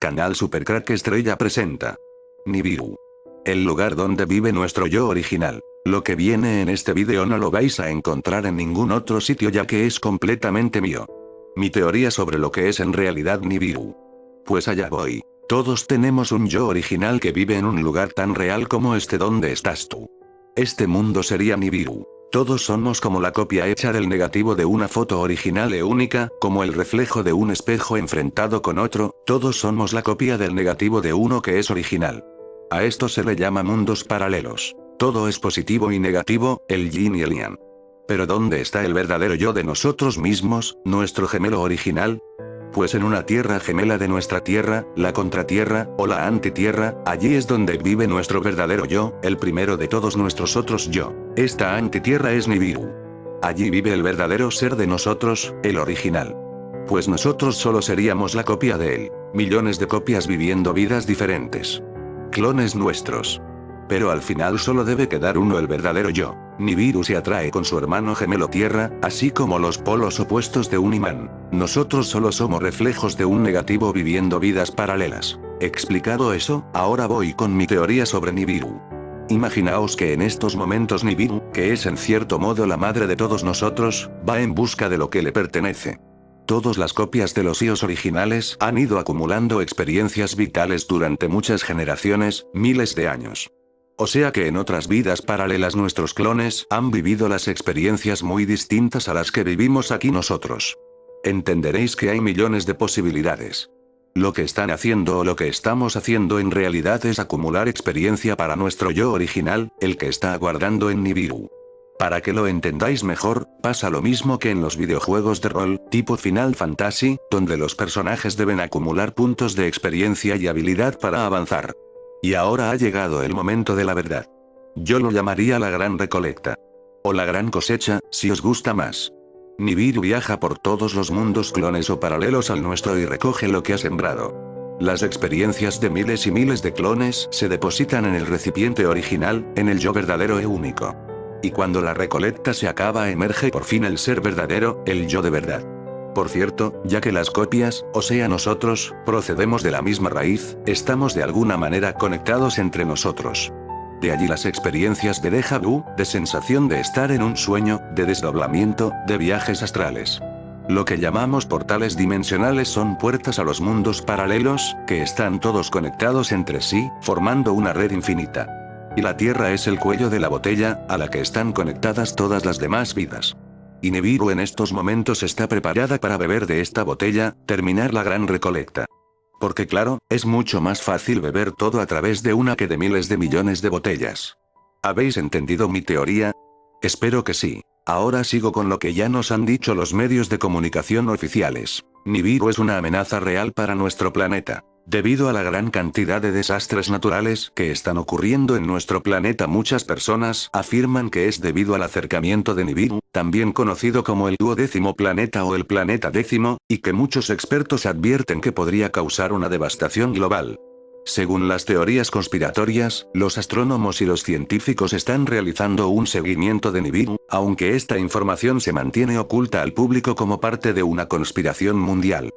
Canal Supercrack Estrella presenta Nibiru. El lugar donde vive nuestro yo original. Lo que viene en este vídeo no lo vais a encontrar en ningún otro sitio ya que es completamente mío. Mi teoría sobre lo que es en realidad Nibiru. Pues allá voy. Todos tenemos un yo original que vive en un lugar tan real como este donde estás tú. Este mundo sería Nibiru. Todos somos como la copia hecha del negativo de una foto original e única, como el reflejo de un espejo enfrentado con otro, todos somos la copia del negativo de uno que es original. A esto se le llama mundos paralelos. Todo es positivo y negativo, el yin y el yang. Pero ¿dónde está el verdadero yo de nosotros mismos, nuestro gemelo original? Pues en una tierra gemela de nuestra tierra, la contratierra, o la antitierra, allí es donde vive nuestro verdadero yo, el primero de todos nuestros otros yo. Esta antitierra es Nibiru. Allí vive el verdadero ser de nosotros, el original. Pues nosotros solo seríamos la copia de él, millones de copias viviendo vidas diferentes. Clones nuestros. Pero al final solo debe quedar uno, el verdadero yo. Nibiru se atrae con su hermano gemelo Tierra, así como los polos opuestos de un imán. Nosotros solo somos reflejos de un negativo viviendo vidas paralelas. Explicado eso, ahora voy con mi teoría sobre Nibiru. Imaginaos que en estos momentos Nibiru, que es en cierto modo la madre de todos nosotros, va en busca de lo que le pertenece. Todas las copias de los ios originales han ido acumulando experiencias vitales durante muchas generaciones, miles de años. O sea que en otras vidas paralelas nuestros clones han vivido las experiencias muy distintas a las que vivimos aquí nosotros. Entenderéis que hay millones de posibilidades. Lo que están haciendo o lo que estamos haciendo en realidad es acumular experiencia para nuestro yo original, el que está aguardando en Nibiru. Para que lo entendáis mejor, pasa lo mismo que en los videojuegos de rol, tipo Final Fantasy, donde los personajes deben acumular puntos de experiencia y habilidad para avanzar. Y ahora ha llegado el momento de la verdad. Yo lo llamaría la gran recolecta. O la gran cosecha, si os gusta más. Nibiru viaja por todos los mundos clones o paralelos al nuestro y recoge lo que ha sembrado. Las experiencias de miles y miles de clones se depositan en el recipiente original, en el yo verdadero e único. Y cuando la recolecta se acaba emerge por fin el ser verdadero, el yo de verdad. Por cierto, ya que las copias, o sea nosotros, procedemos de la misma raíz, estamos de alguna manera conectados entre nosotros. De allí las experiencias de déjà vu, de sensación de estar en un sueño, de desdoblamiento, de viajes astrales. Lo que llamamos portales dimensionales son puertas a los mundos paralelos, que están todos conectados entre sí, formando una red infinita. Y la Tierra es el cuello de la botella, a la que están conectadas todas las demás vidas. Y Nibiru en estos momentos está preparada para beber de esta botella, terminar la gran recolecta. Porque claro, es mucho más fácil beber todo a través de una que de miles de millones de botellas. ¿Habéis entendido mi teoría? Espero que sí. Ahora sigo con lo que ya nos han dicho los medios de comunicación oficiales. Nibiru es una amenaza real para nuestro planeta. Debido a la gran cantidad de desastres naturales que están ocurriendo en nuestro planeta, muchas personas afirman que es debido al acercamiento de Nibiru, también conocido como el 12º planeta o el planeta 10º, y que muchos expertos advierten que podría causar una devastación global. Según las teorías conspiratorias, los astrónomos y los científicos están realizando un seguimiento de Nibiru, aunque esta información se mantiene oculta al público como parte de una conspiración mundial.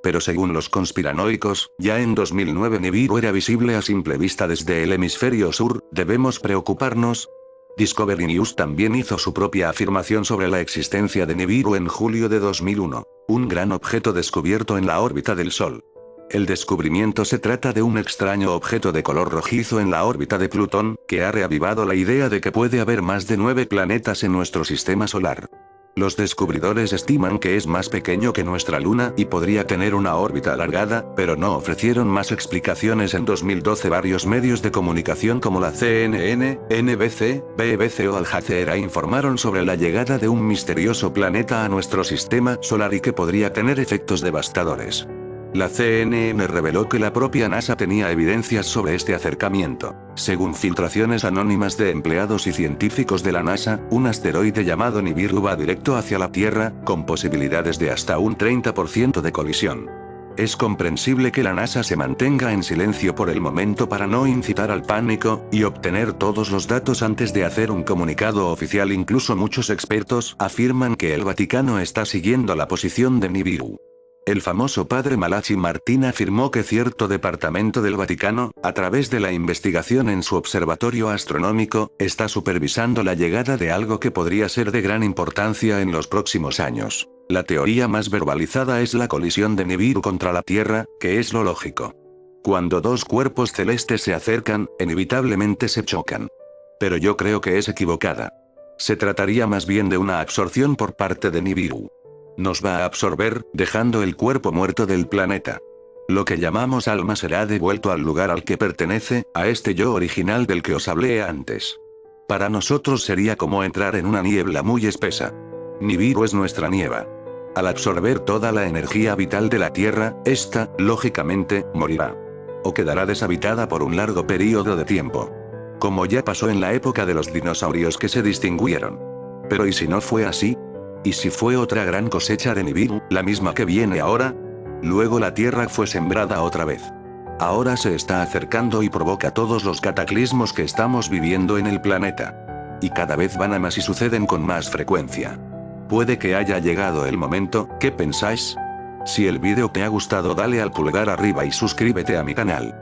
Pero según los conspiranoicos, ya en 2009 Nibiru era visible a simple vista desde el hemisferio sur. ¿Debemos preocuparnos? Discovery News también hizo su propia afirmación sobre la existencia de Nibiru en julio de 2001, un gran objeto descubierto en la órbita del Sol. El descubrimiento se trata de un extraño objeto de color rojizo en la órbita de Plutón, que ha reavivado la idea de que puede haber más de 9 planetas en nuestro sistema solar. Los descubridores estiman que es más pequeño que nuestra Luna y podría tener una órbita alargada, pero no ofrecieron más explicaciones. En 2012 varios medios de comunicación como la CNN, NBC, BBC o Al Jazeera informaron sobre la llegada de un misterioso planeta a nuestro sistema solar y que podría tener efectos devastadores. La CNN reveló que la propia NASA tenía evidencias sobre este acercamiento. Según filtraciones anónimas de empleados y científicos de la NASA, un asteroide llamado Nibiru va directo hacia la Tierra, con posibilidades de hasta un 30% de colisión. Es comprensible que la NASA se mantenga en silencio por el momento para no incitar al pánico, y obtener todos los datos antes de hacer un comunicado oficial. Incluso muchos expertos afirman que el Vaticano está siguiendo la posición de Nibiru. El famoso padre Malachi Martín afirmó que cierto departamento del Vaticano, a través de la investigación en su observatorio astronómico, está supervisando la llegada de algo que podría ser de gran importancia en los próximos años. La teoría más verbalizada es la colisión de Nibiru contra la Tierra, que es lo lógico. Cuando dos cuerpos celestes se acercan, inevitablemente se chocan. Pero yo creo que es equivocada. Se trataría más bien de una absorción por parte de Nibiru. Nos va a absorber, dejando el cuerpo muerto del planeta. Lo que llamamos alma será devuelto al lugar al que pertenece, a este yo original del que os hablé antes. Para nosotros sería como entrar en una niebla muy espesa. Nibiru es nuestra niebla. Al absorber toda la energía vital de la Tierra, esta, lógicamente, morirá. O quedará deshabitada por un largo periodo de tiempo. Como ya pasó en la época de los dinosaurios que se distinguieron. Pero ¿y si no fue así? ¿Y si fue otra gran cosecha de Nibiru, la misma que viene ahora? Luego la Tierra fue sembrada otra vez. Ahora se está acercando y provoca todos los cataclismos que estamos viviendo en el planeta. Y cada vez van a más y suceden con más frecuencia. Puede que haya llegado el momento, ¿qué pensáis? Si el vídeo te ha gustado, dale al pulgar arriba y suscríbete a mi canal.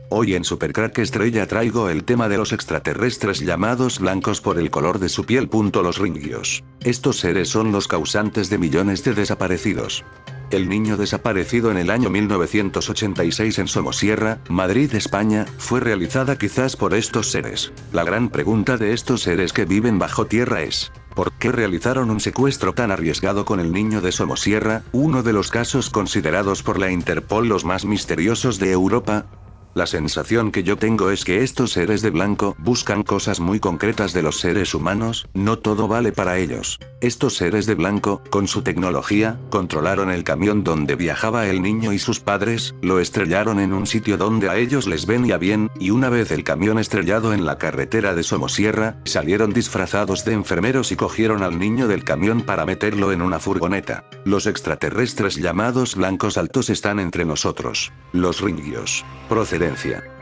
Hoy en Supercrack Estrella traigo el tema de los extraterrestres llamados blancos por el color de su piel. Los ringios. Estos seres son los causantes de millones de desaparecidos. El niño desaparecido en el año 1986 en Somosierra, Madrid, España, fue realizada quizás por estos seres. La gran pregunta de estos seres que viven bajo tierra es: ¿por qué realizaron un secuestro tan arriesgado con el niño de Somosierra, uno de los casos considerados por la Interpol los más misteriosos de Europa? La sensación que yo tengo es que estos seres de blanco buscan cosas muy concretas de los seres humanos, no todo vale para ellos. Estos seres de blanco, con su tecnología, controlaron el camión donde viajaba el niño y sus padres, lo estrellaron en un sitio donde a ellos les venía bien, y una vez el camión estrellado en la carretera de Somosierra, salieron disfrazados de enfermeros y cogieron al niño del camión para meterlo en una furgoneta. Los extraterrestres llamados blancos altos están entre nosotros. Los ringios. Procedencia.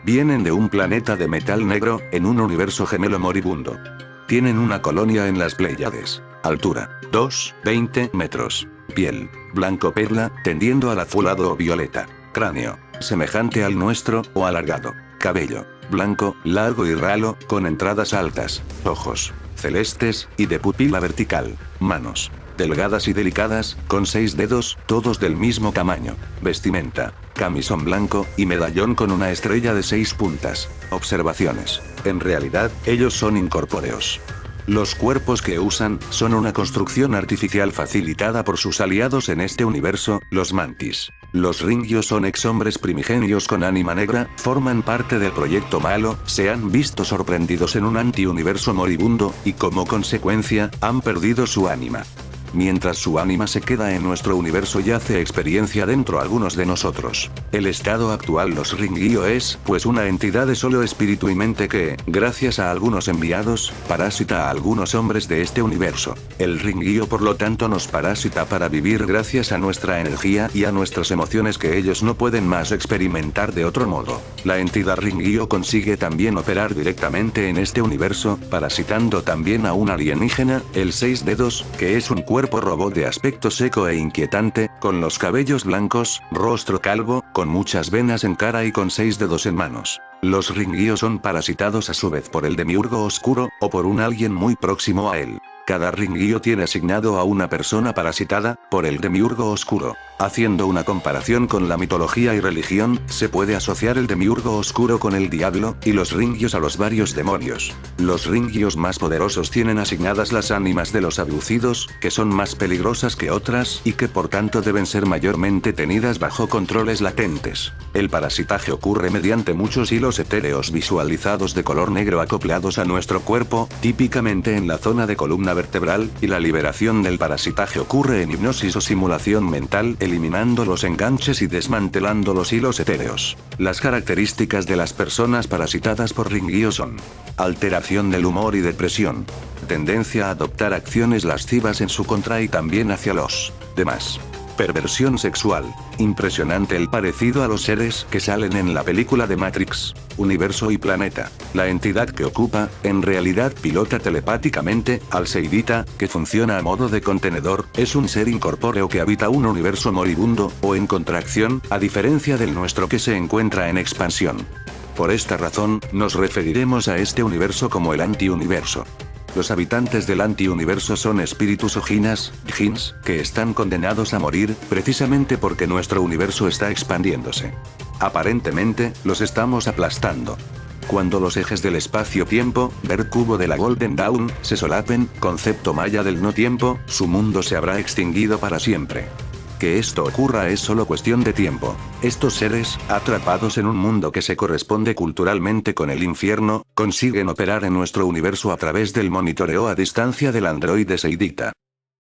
Vienen de un planeta de metal negro, en un universo gemelo moribundo. Tienen una colonia en las Pléyades. Altura, 20 metros. Piel, blanco perla, tendiendo al azulado o violeta. Cráneo, semejante al nuestro, o alargado. Cabello, blanco, largo y ralo, con entradas altas. Ojos, celestes, y de pupila vertical. Manos, delgadas y delicadas, con 6 dedos, todos del mismo tamaño. Vestimenta, camisón blanco, y medallón con una estrella de 6 puntas. Observaciones. En realidad, ellos son incorpóreos. Los cuerpos que usan, son una construcción artificial facilitada por sus aliados en este universo, los mantis. Los ringios son exhombres primigenios con ánima negra, forman parte del proyecto malo, se han visto sorprendidos en un antiuniverso moribundo, y como consecuencia, han perdido su ánima. Mientras su ánima se queda en nuestro universo y hace experiencia dentro algunos de nosotros. El estado actual los ringio es, pues, una entidad de solo espíritu y mente que, gracias a algunos enviados, parasita a algunos hombres de este universo. El ringio por lo tanto nos parasita para vivir gracias a nuestra energía y a nuestras emociones que ellos no pueden más experimentar de otro modo. La entidad ringio consigue también operar directamente en este universo, parasitando también a un alienígena, el 6 dedos, que es un cuerpo robot de aspecto seco e inquietante, con los cabellos blancos, rostro calvo, con muchas venas en cara y con 6 dedos en manos. Los ringio son parasitados a su vez por el demiurgo oscuro, o por un alguien muy próximo a él. Cada ringio tiene asignado a una persona parasitada, por el demiurgo oscuro. Haciendo una comparación con la mitología y religión, se puede asociar el demiurgo oscuro con el diablo, y los ringios a los varios demonios. Los ringios más poderosos tienen asignadas las ánimas de los abducidos, que son más peligrosas que otras, y que por tanto deben ser mayormente tenidas bajo controles latentes. El parasitaje ocurre mediante muchos hilos etéreos visualizados de color negro acoplados a nuestro cuerpo, típicamente en la zona de columna vertebral, y la liberación del parasitaje ocurre en hipnosis o simulación mental, eliminando los enganches y desmantelando los hilos etéreos. Las características de las personas parasitadas por ringio son: alteración del humor y depresión, tendencia a adoptar acciones lascivas en su contra y también hacia los demás, Perversión sexual. Impresionante el parecido a los seres que salen en la película de Matrix. Universo y planeta. La entidad que ocupa, en realidad pilota telepáticamente, al Seidita, que funciona a modo de contenedor, es un ser incorpóreo que habita un universo moribundo, o en contracción, a diferencia del nuestro que se encuentra en expansión. Por esta razón, nos referiremos a este universo como el antiuniverso. Los habitantes del antiuniverso son espíritus o jins, que están condenados a morir, precisamente porque nuestro universo está expandiéndose. Aparentemente, los estamos aplastando. Cuando los ejes del espacio-tiempo, ver cubo de la Golden Dawn, se solapen, concepto maya del no tiempo, su mundo se habrá extinguido para siempre. Que esto ocurra es solo cuestión de tiempo. Estos seres, atrapados en un mundo que se corresponde culturalmente con el infierno, consiguen operar en nuestro universo a través del monitoreo a distancia del androide Seidita.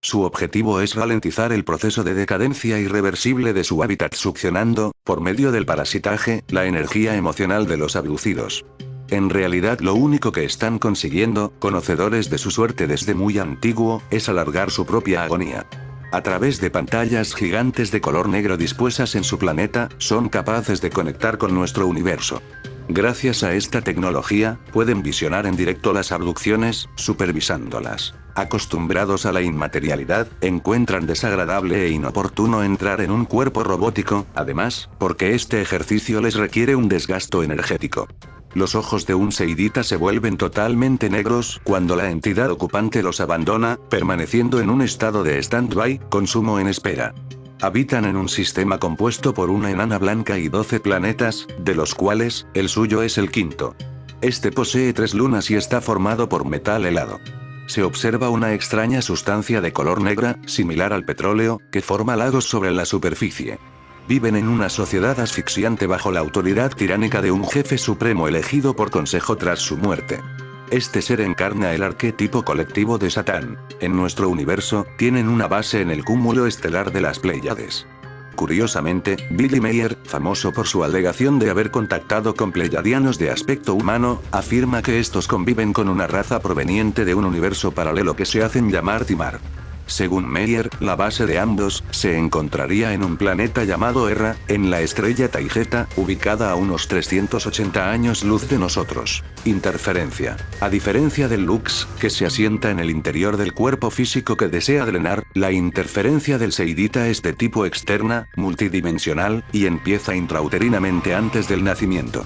Su objetivo es ralentizar el proceso de decadencia irreversible de su hábitat succionando, por medio del parasitaje, la energía emocional de los abducidos. En realidad lo único que están consiguiendo, conocedores de su suerte desde muy antiguo, es alargar su propia agonía. A través de pantallas gigantes de color negro dispuestas en su planeta, son capaces de conectar con nuestro universo. Gracias a esta tecnología, pueden visionar en directo las abducciones, supervisándolas. Acostumbrados a la inmaterialidad, encuentran desagradable e inoportuno entrar en un cuerpo robótico, además, porque este ejercicio les requiere un desgasto energético. Los ojos de un Seidita se vuelven totalmente negros cuando la entidad ocupante los abandona, permaneciendo en un estado de stand-by, consumo en espera. Habitan en un sistema compuesto por una enana blanca y 12 planetas, de los cuales, el suyo es el quinto. Este posee 3 lunas y está formado por metal helado. Se observa una extraña sustancia de color negra, similar al petróleo, que forma lagos sobre la superficie. Viven en una sociedad asfixiante bajo la autoridad tiránica de un jefe supremo elegido por consejo tras su muerte. Este ser encarna el arquetipo colectivo de Satán. En nuestro universo, tienen una base en el cúmulo estelar de las Pléyades. Curiosamente, Billy Mayer, famoso por su alegación de haber contactado con pleyadianos de aspecto humano, afirma que estos conviven con una raza proveniente de un universo paralelo que se hacen llamar Timar. Según Meyer, la base de ambos se encontraría en un planeta llamado Erra, en la estrella Taigeta, ubicada a unos 380 años luz de nosotros. Interferencia. A diferencia del Lux, que se asienta en el interior del cuerpo físico que desea drenar, la interferencia del Seidita es de tipo externa, multidimensional, y empieza intrauterinamente antes del nacimiento.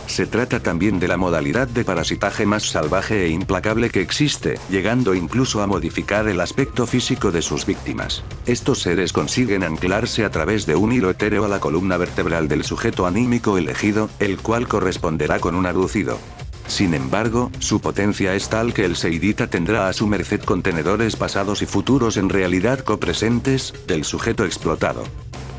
Se trata también de la modalidad de parasitaje más salvaje e implacable que existe, llegando incluso a modificar el aspecto físico de sus víctimas. Estos seres consiguen anclarse a través de un hilo etéreo a la columna vertebral del sujeto anímico elegido, el cual corresponderá con un abducido. Sin embargo, su potencia es tal que el Seidita tendrá a su merced contenedores pasados y futuros en realidad copresentes, del sujeto explotado.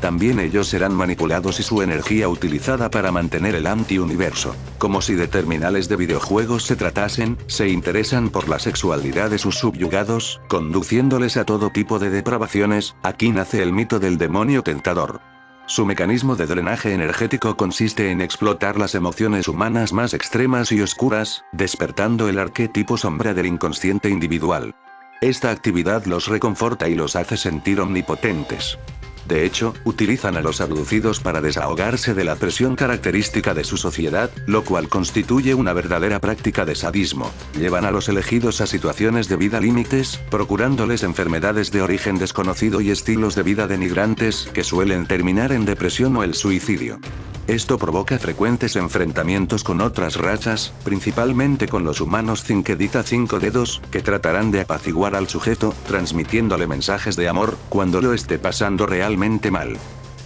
También ellos serán manipulados y su energía utilizada para mantener el antiuniverso. Como si de terminales de videojuegos se tratasen, se interesan por la sexualidad de sus subyugados, conduciéndoles a todo tipo de depravaciones. Aquí nace el mito del demonio tentador. Su mecanismo de drenaje energético consiste en explotar las emociones humanas más extremas y oscuras, despertando el arquetipo sombra del inconsciente individual. Esta actividad los reconforta y los hace sentir omnipotentes. De hecho, utilizan a los abducidos para desahogarse de la presión característica de su sociedad, lo cual constituye una verdadera práctica de sadismo. Llevan a los elegidos a situaciones de vida límites, procurándoles enfermedades de origen desconocido y estilos de vida denigrantes que suelen terminar en depresión o el suicidio. Esto provoca frecuentes enfrentamientos con otras razas, principalmente con los humanos Cinquedita 5 dedos, que tratarán de apaciguar al sujeto, transmitiéndole mensajes de amor, cuando lo esté pasando realmente mal.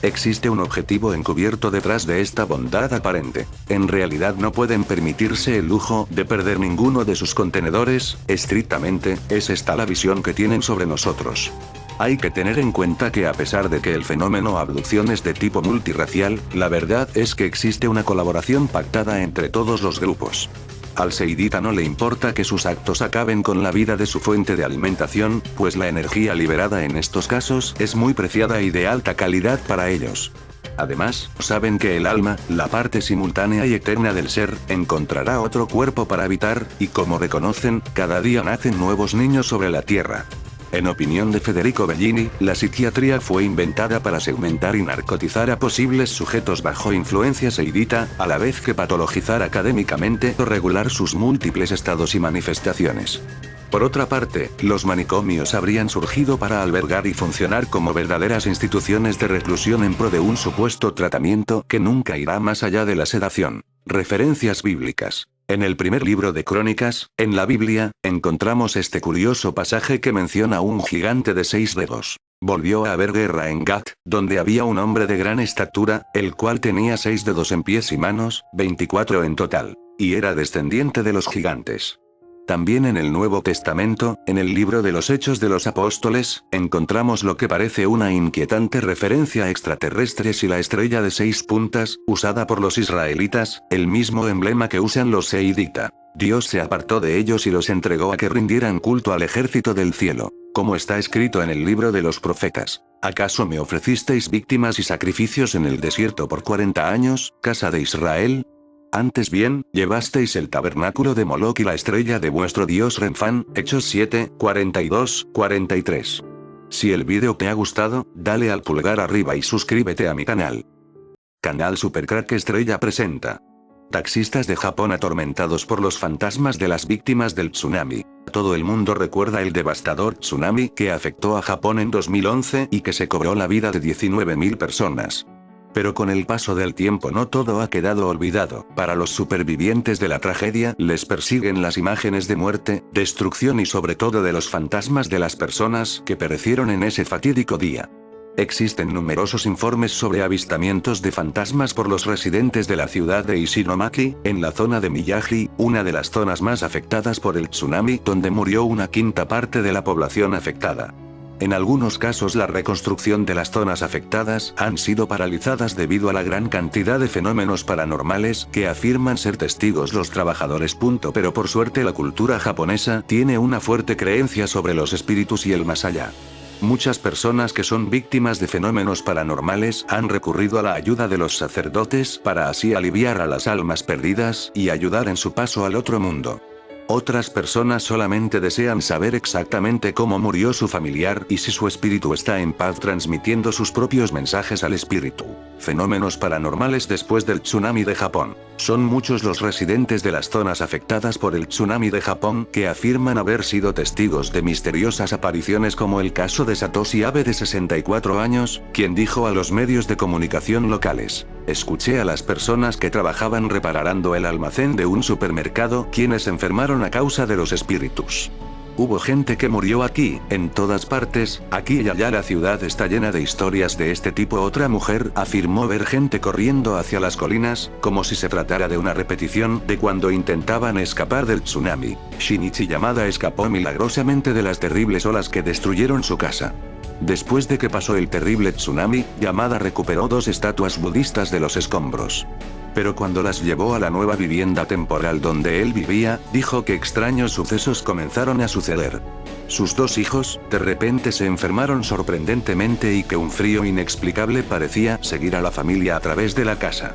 Existe un objetivo encubierto detrás de esta bondad aparente. En realidad no pueden permitirse el lujo de perder ninguno de sus contenedores, estrictamente, es esta la visión que tienen sobre nosotros. Hay que tener en cuenta que a pesar de que el fenómeno abducción es de tipo multirracial, la verdad es que existe una colaboración pactada entre todos los grupos. Al Seidita no le importa que sus actos acaben con la vida de su fuente de alimentación, pues la energía liberada en estos casos es muy preciada y de alta calidad para ellos. Además, saben que el alma, la parte simultánea y eterna del ser, encontrará otro cuerpo para habitar, y como reconocen, cada día nacen nuevos niños sobre la tierra. En opinión de Federico Bellini, la psiquiatría fue inventada para segmentar y narcotizar a posibles sujetos bajo influencia seidita, a la vez que patologizar académicamente o regular sus múltiples estados y manifestaciones. Por otra parte, los manicomios habrían surgido para albergar y funcionar como verdaderas instituciones de reclusión en pro de un supuesto tratamiento que nunca irá más allá de la sedación. Referencias bíblicas. En el primer libro de Crónicas, en la Biblia, encontramos este curioso pasaje que menciona un gigante de 6 dedos. Volvió a haber guerra en Gat, donde había un hombre de gran estatura, el cual tenía 6 dedos en pies y manos, 24 en total, y era descendiente de los gigantes. También en el Nuevo Testamento, en el libro de los Hechos de los Apóstoles, encontramos lo que parece una inquietante referencia a extraterrestres y la estrella de 6 puntas, usada por los israelitas, el mismo emblema que usan los seidita. Dios se apartó de ellos y los entregó a que rindieran culto al ejército del cielo, como está escrito en el libro de los profetas. ¿Acaso me ofrecisteis víctimas y sacrificios en el desierto por 40 años, casa de Israel? Antes bien, llevasteis el tabernáculo de Moloch y la estrella de vuestro dios Renfán, Hechos 7, 42, 43. Si el vídeo te ha gustado, dale al pulgar arriba y suscríbete a mi canal. Canal Supercrack Estrella presenta. Taxistas de Japón atormentados por los fantasmas de las víctimas del tsunami. Todo el mundo recuerda el devastador tsunami que afectó a Japón en 2011 y que se cobró la vida de 19.000 personas. Pero con el paso del tiempo no todo ha quedado olvidado. Para los supervivientes de la tragedia, les persiguen las imágenes de muerte, destrucción y sobre todo de los fantasmas de las personas que perecieron en ese fatídico día. Existen numerosos informes sobre avistamientos de fantasmas por los residentes de la ciudad de Ishinomaki, en la zona de Miyagi, una de las zonas más afectadas por el tsunami, donde murió una quinta parte de la población afectada. En algunos casos la reconstrucción de las zonas afectadas han sido paralizadas debido a la gran cantidad de fenómenos paranormales que afirman ser testigos los trabajadores. Pero por suerte la cultura japonesa tiene una fuerte creencia sobre los espíritus y el más allá. Muchas personas que son víctimas de fenómenos paranormales han recurrido a la ayuda de los sacerdotes para así aliviar a las almas perdidas y ayudar en su paso al otro mundo. Otras personas solamente desean saber exactamente cómo murió su familiar y si su espíritu está en paz transmitiendo sus propios mensajes al espíritu. Fenómenos paranormales después del tsunami de Japón. Son muchos los residentes de las zonas afectadas por el tsunami de Japón que afirman haber sido testigos de misteriosas apariciones, como el caso de Satoshi Abe de 64 años, quien dijo a los medios de comunicación locales: escuché a las personas que trabajaban reparando el almacén de un supermercado quienes enfermaron a causa de los espíritus. Hubo gente que murió aquí, en todas partes, aquí y allá. La ciudad está llena de historias de este tipo. Otra mujer afirmó ver gente corriendo hacia las colinas, como si se tratara de una repetición de cuando intentaban escapar del tsunami. Shinichi Yamada escapó milagrosamente de las terribles olas que destruyeron su casa. Después de que pasó el terrible tsunami, Yamada recuperó 2 estatuas budistas de los escombros. Pero cuando las llevó a la nueva vivienda temporal donde él vivía, dijo que extraños sucesos comenzaron a suceder. Sus 2 hijos, de repente se enfermaron sorprendentemente y que un frío inexplicable parecía seguir a la familia a través de la casa.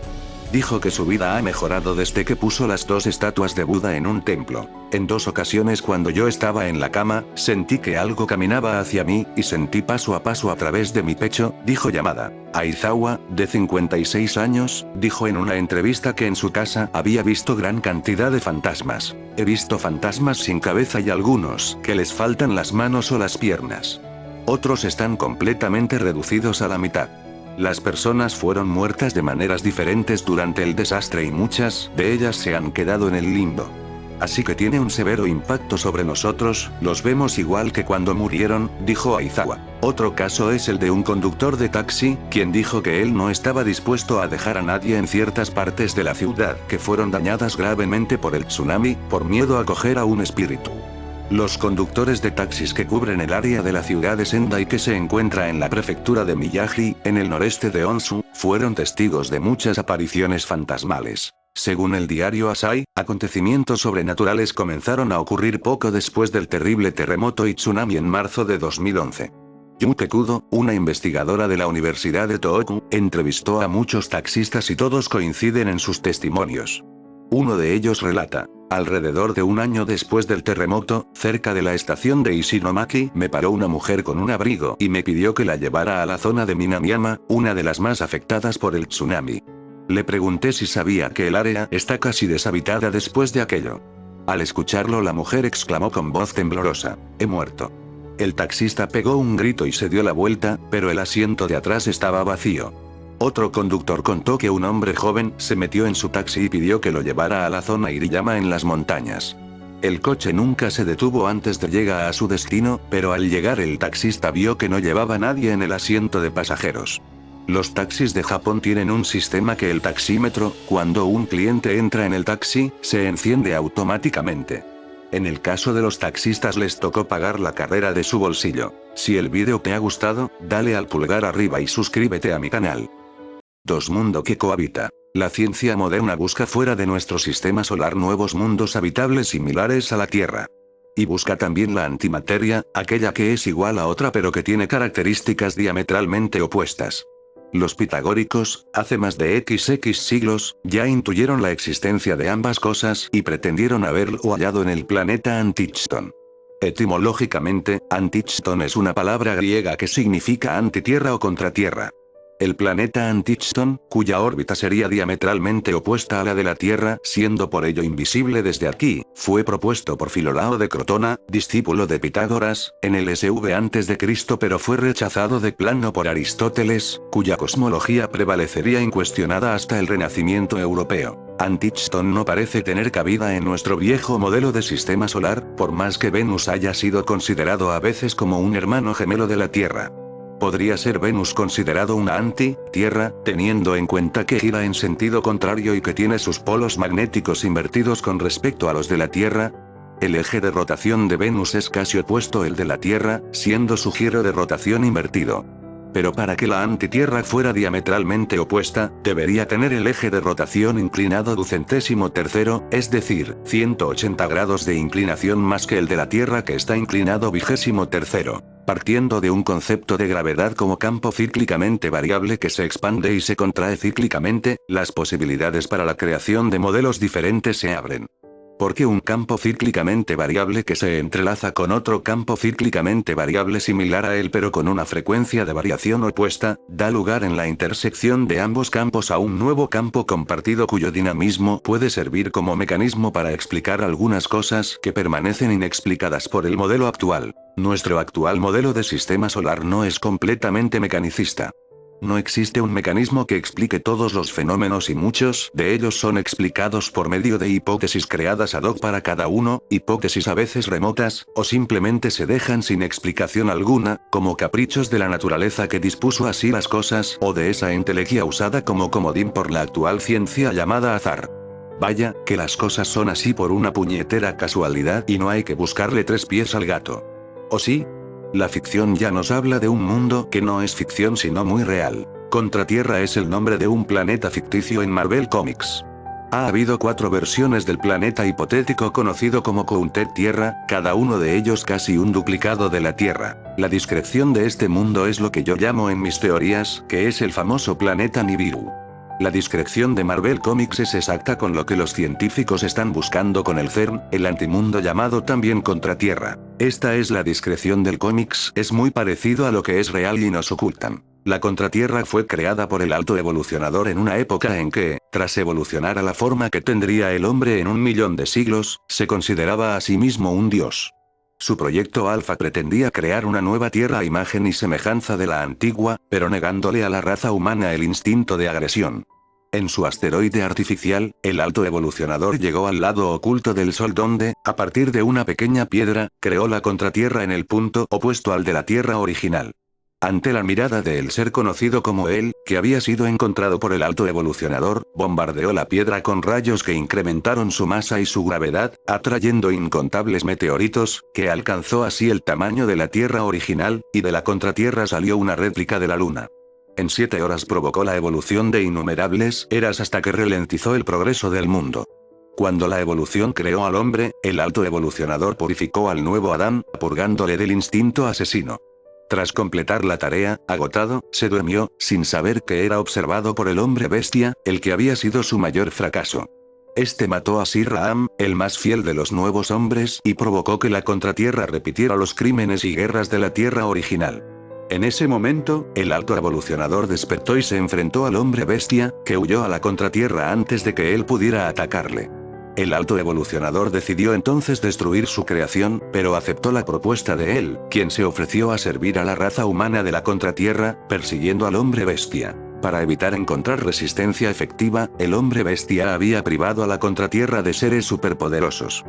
Dijo que su vida ha mejorado desde que puso las 2 estatuas de Buda en un templo. En 2 ocasiones cuando yo estaba en la cama, sentí que algo caminaba hacia mí, y sentí paso a paso a través de mi pecho, dijo Yamada. Aizawa, de 56 años, dijo en una entrevista que en su casa había visto gran cantidad de fantasmas. He visto fantasmas sin cabeza y algunos que les faltan las manos o las piernas. Otros están completamente reducidos a la mitad. Las personas fueron muertas de maneras diferentes durante el desastre y muchas de ellas se han quedado en el limbo. Así que tiene un severo impacto sobre nosotros, los vemos igual que cuando murieron, dijo Aizawa. Otro caso es el de un conductor de taxi, quien dijo que él no estaba dispuesto a dejar a nadie en ciertas partes de la ciudad que fueron dañadas gravemente por el tsunami, por miedo a coger a un espíritu. Los conductores de taxis que cubren el área de la ciudad de Sendai, que se encuentra en la prefectura de Miyagi, en el noreste de Honshu, fueron testigos de muchas apariciones fantasmales. Según el diario Asahi, acontecimientos sobrenaturales comenzaron a ocurrir poco después del terrible terremoto y tsunami en marzo de 2011. Yuke Kudo, una investigadora de la Universidad de Tohoku, entrevistó a muchos taxistas y todos coinciden en sus testimonios. Uno de ellos relata: Alrededor de un año después del terremoto, cerca de la estación de Ishinomaki, me paró una mujer con un abrigo y me pidió que la llevara a la zona de Minamiyama, una de las más afectadas por el tsunami. Le pregunté si sabía que el área está casi deshabitada después de aquello. Al escucharlo, la mujer exclamó con voz temblorosa: «He muerto». El taxista pegó un grito y se dio la vuelta, pero el asiento de atrás estaba vacío. Otro conductor contó que un hombre joven se metió en su taxi y pidió que lo llevara a la zona Iriyama en las montañas. El coche nunca se detuvo antes de llegar a su destino, pero al llegar el taxista vio que no llevaba nadie en el asiento de pasajeros. Los taxis de Japón tienen un sistema que el taxímetro, cuando un cliente entra en el taxi, se enciende automáticamente. En el caso de los taxistas les tocó pagar la carrera de su bolsillo. Si el vídeo te ha gustado, dale al pulgar arriba y suscríbete a mi canal. 2. Mundo que cohabita. La ciencia moderna busca fuera de nuestro sistema solar nuevos mundos habitables similares a la Tierra. Y busca también la antimateria, aquella que es igual a otra pero que tiene características diametralmente opuestas. Los pitagóricos, hace más de XX siglos, ya intuyeron la existencia de ambas cosas y pretendieron haberlo hallado en el planeta Antichthon. Etimológicamente, Antichthon es una palabra griega que significa antitierra o contratierra. El planeta Antichthon, cuya órbita sería diametralmente opuesta a la de la Tierra, siendo por ello invisible desde aquí, fue propuesto por Filolao de Crotona, discípulo de Pitágoras, en el SV a.C., pero fue rechazado de plano por Aristóteles, cuya cosmología prevalecería incuestionada hasta el Renacimiento europeo. Antichthon no parece tener cabida en nuestro viejo modelo de sistema solar, por más que Venus haya sido considerado a veces como un hermano gemelo de la Tierra. ¿Podría ser Venus considerado una anti-tierra, teniendo en cuenta que gira en sentido contrario y que tiene sus polos magnéticos invertidos con respecto a los de la Tierra? El eje de rotación de Venus es casi opuesto al de la Tierra, siendo su giro de rotación invertido. Pero para que la antitierra fuera diametralmente opuesta, debería tener el eje de rotación inclinado 2/3, es decir, 180 grados de inclinación más que el de la Tierra, que está inclinado 23. Partiendo de un concepto de gravedad como campo cíclicamente variable que se expande y se contrae cíclicamente, las posibilidades para la creación de modelos diferentes se abren. Porque un campo cíclicamente variable que se entrelaza con otro campo cíclicamente variable similar a él pero con una frecuencia de variación opuesta, da lugar en la intersección de ambos campos a un nuevo campo compartido cuyo dinamismo puede servir como mecanismo para explicar algunas cosas que permanecen inexplicadas por el modelo actual. Nuestro actual modelo de sistema solar no es completamente mecanicista. No existe un mecanismo que explique todos los fenómenos y muchos de ellos son explicados por medio de hipótesis creadas ad hoc para cada uno, hipótesis a veces remotas, o simplemente se dejan sin explicación alguna, como caprichos de la naturaleza que dispuso así las cosas o de esa entelequia usada como comodín por la actual ciencia llamada azar. Vaya, que las cosas son así por una puñetera casualidad y no hay que buscarle tres pies al gato. ¿O sí? La ficción ya nos habla de un mundo que no es ficción sino muy real. Contratierra es el nombre de un planeta ficticio en Marvel Comics. Ha habido 4 versiones del planeta hipotético conocido como Counter Tierra, cada uno de ellos casi un duplicado de la Tierra. La discreción de este mundo es lo que yo llamo en mis teorías, que es el famoso planeta Nibiru. La discreción de Marvel Comics es exacta con lo que los científicos están buscando con el CERN, el antimundo llamado también Contratierra. Esta es la discreción del cómics, es muy parecido a lo que es real y nos ocultan. La Contratierra fue creada por el Alto Evolucionador en una época en que, tras evolucionar a la forma que tendría el hombre en 1.000.000 de siglos, se consideraba a sí mismo un dios. Su proyecto Alpha pretendía crear una nueva Tierra a imagen y semejanza de la antigua, pero negándole a la raza humana el instinto de agresión. En su asteroide artificial, el Alto Evolucionador llegó al lado oculto del Sol donde, a partir de una pequeña piedra, creó la Contratierra en el punto opuesto al de la Tierra original. Ante la mirada del ser conocido como él, que había sido encontrado por el Alto Evolucionador, bombardeó la piedra con rayos que incrementaron su masa y su gravedad, atrayendo incontables meteoritos, que alcanzó así el tamaño de la Tierra original, y de la Contratierra salió una réplica de la Luna. En 7 horas provocó la evolución de innumerables eras hasta que ralentizó el progreso del mundo. Cuando la evolución creó al hombre, el Alto Evolucionador purificó al nuevo Adán, purgándole del instinto asesino. Tras completar la tarea, agotado, se durmió, sin saber que era observado por el hombre bestia, el que había sido su mayor fracaso. Este mató a Sir Raham, el más fiel de los nuevos hombres, y provocó que la Contratierra repitiera los crímenes y guerras de la Tierra original. En ese momento, el Alto Evolucionador despertó y se enfrentó al Hombre Bestia, que huyó a la Contratierra antes de que él pudiera atacarle. El Alto Evolucionador decidió entonces destruir su creación, pero aceptó la propuesta de él, quien se ofreció a servir a la raza humana de la Contratierra, persiguiendo al Hombre Bestia. Para evitar encontrar resistencia efectiva, el Hombre Bestia había privado a la Contratierra de seres superpoderosos.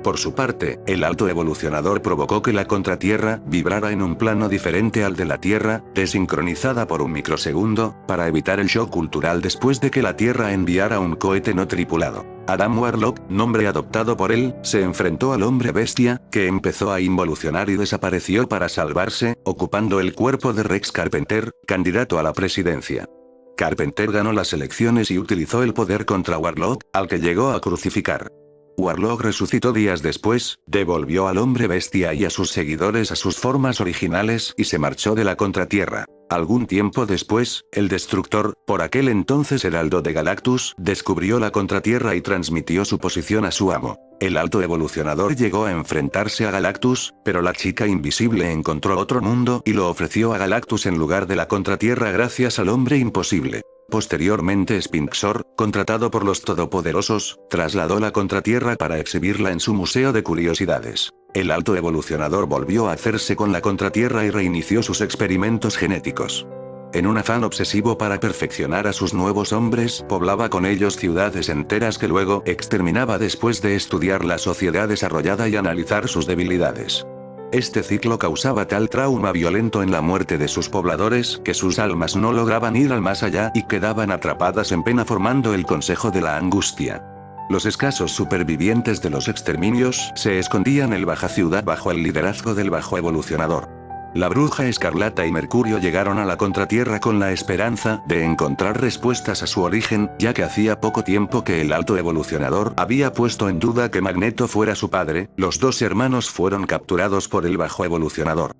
Por su parte, el Alto Evolucionador provocó que la Contratierra vibrara en un plano diferente al de la Tierra, desincronizada por un microsegundo, para evitar el shock cultural después de que la Tierra enviara un cohete no tripulado. Adam Warlock, nombre adoptado por él, se enfrentó al Hombre Bestia, que empezó a involucionar y desapareció para salvarse, ocupando el cuerpo de Rex Carpenter, candidato a la presidencia. Carpenter ganó las elecciones y utilizó el poder contra Warlock, al que llegó a crucificar. Warlock resucitó días después, devolvió al Hombre Bestia y a sus seguidores a sus formas originales y se marchó de la Contratierra. Algún tiempo después, el Destructor, por aquel entonces Heraldo de Galactus, descubrió la Contratierra y transmitió su posición a su amo. El Alto Evolucionador llegó a enfrentarse a Galactus, pero la chica invisible encontró otro mundo y lo ofreció a Galactus en lugar de la Contratierra gracias al Hombre Imposible. Posteriormente Spinxor, contratado por los Todopoderosos, trasladó la Contratierra para exhibirla en su museo de curiosidades. El Alto Evolucionador volvió a hacerse con la Contratierra y reinició sus experimentos genéticos. En un afán obsesivo para perfeccionar a sus nuevos hombres, poblaba con ellos ciudades enteras que luego exterminaba después de estudiar la sociedad desarrollada y analizar sus debilidades. Este ciclo causaba tal trauma violento en la muerte de sus pobladores que sus almas no lograban ir al más allá y quedaban atrapadas en pena formando el Consejo de la Angustia. Los escasos supervivientes de los exterminios se escondían en el Baja Ciudad bajo el liderazgo del Bajo Evolucionador. La Bruja Escarlata y Mercurio llegaron a la Contratierra con la esperanza de encontrar respuestas a su origen, ya que hacía poco tiempo que el Alto Evolucionador había puesto en duda que Magneto fuera su padre. Los dos hermanos fueron capturados por el Bajo Evolucionador.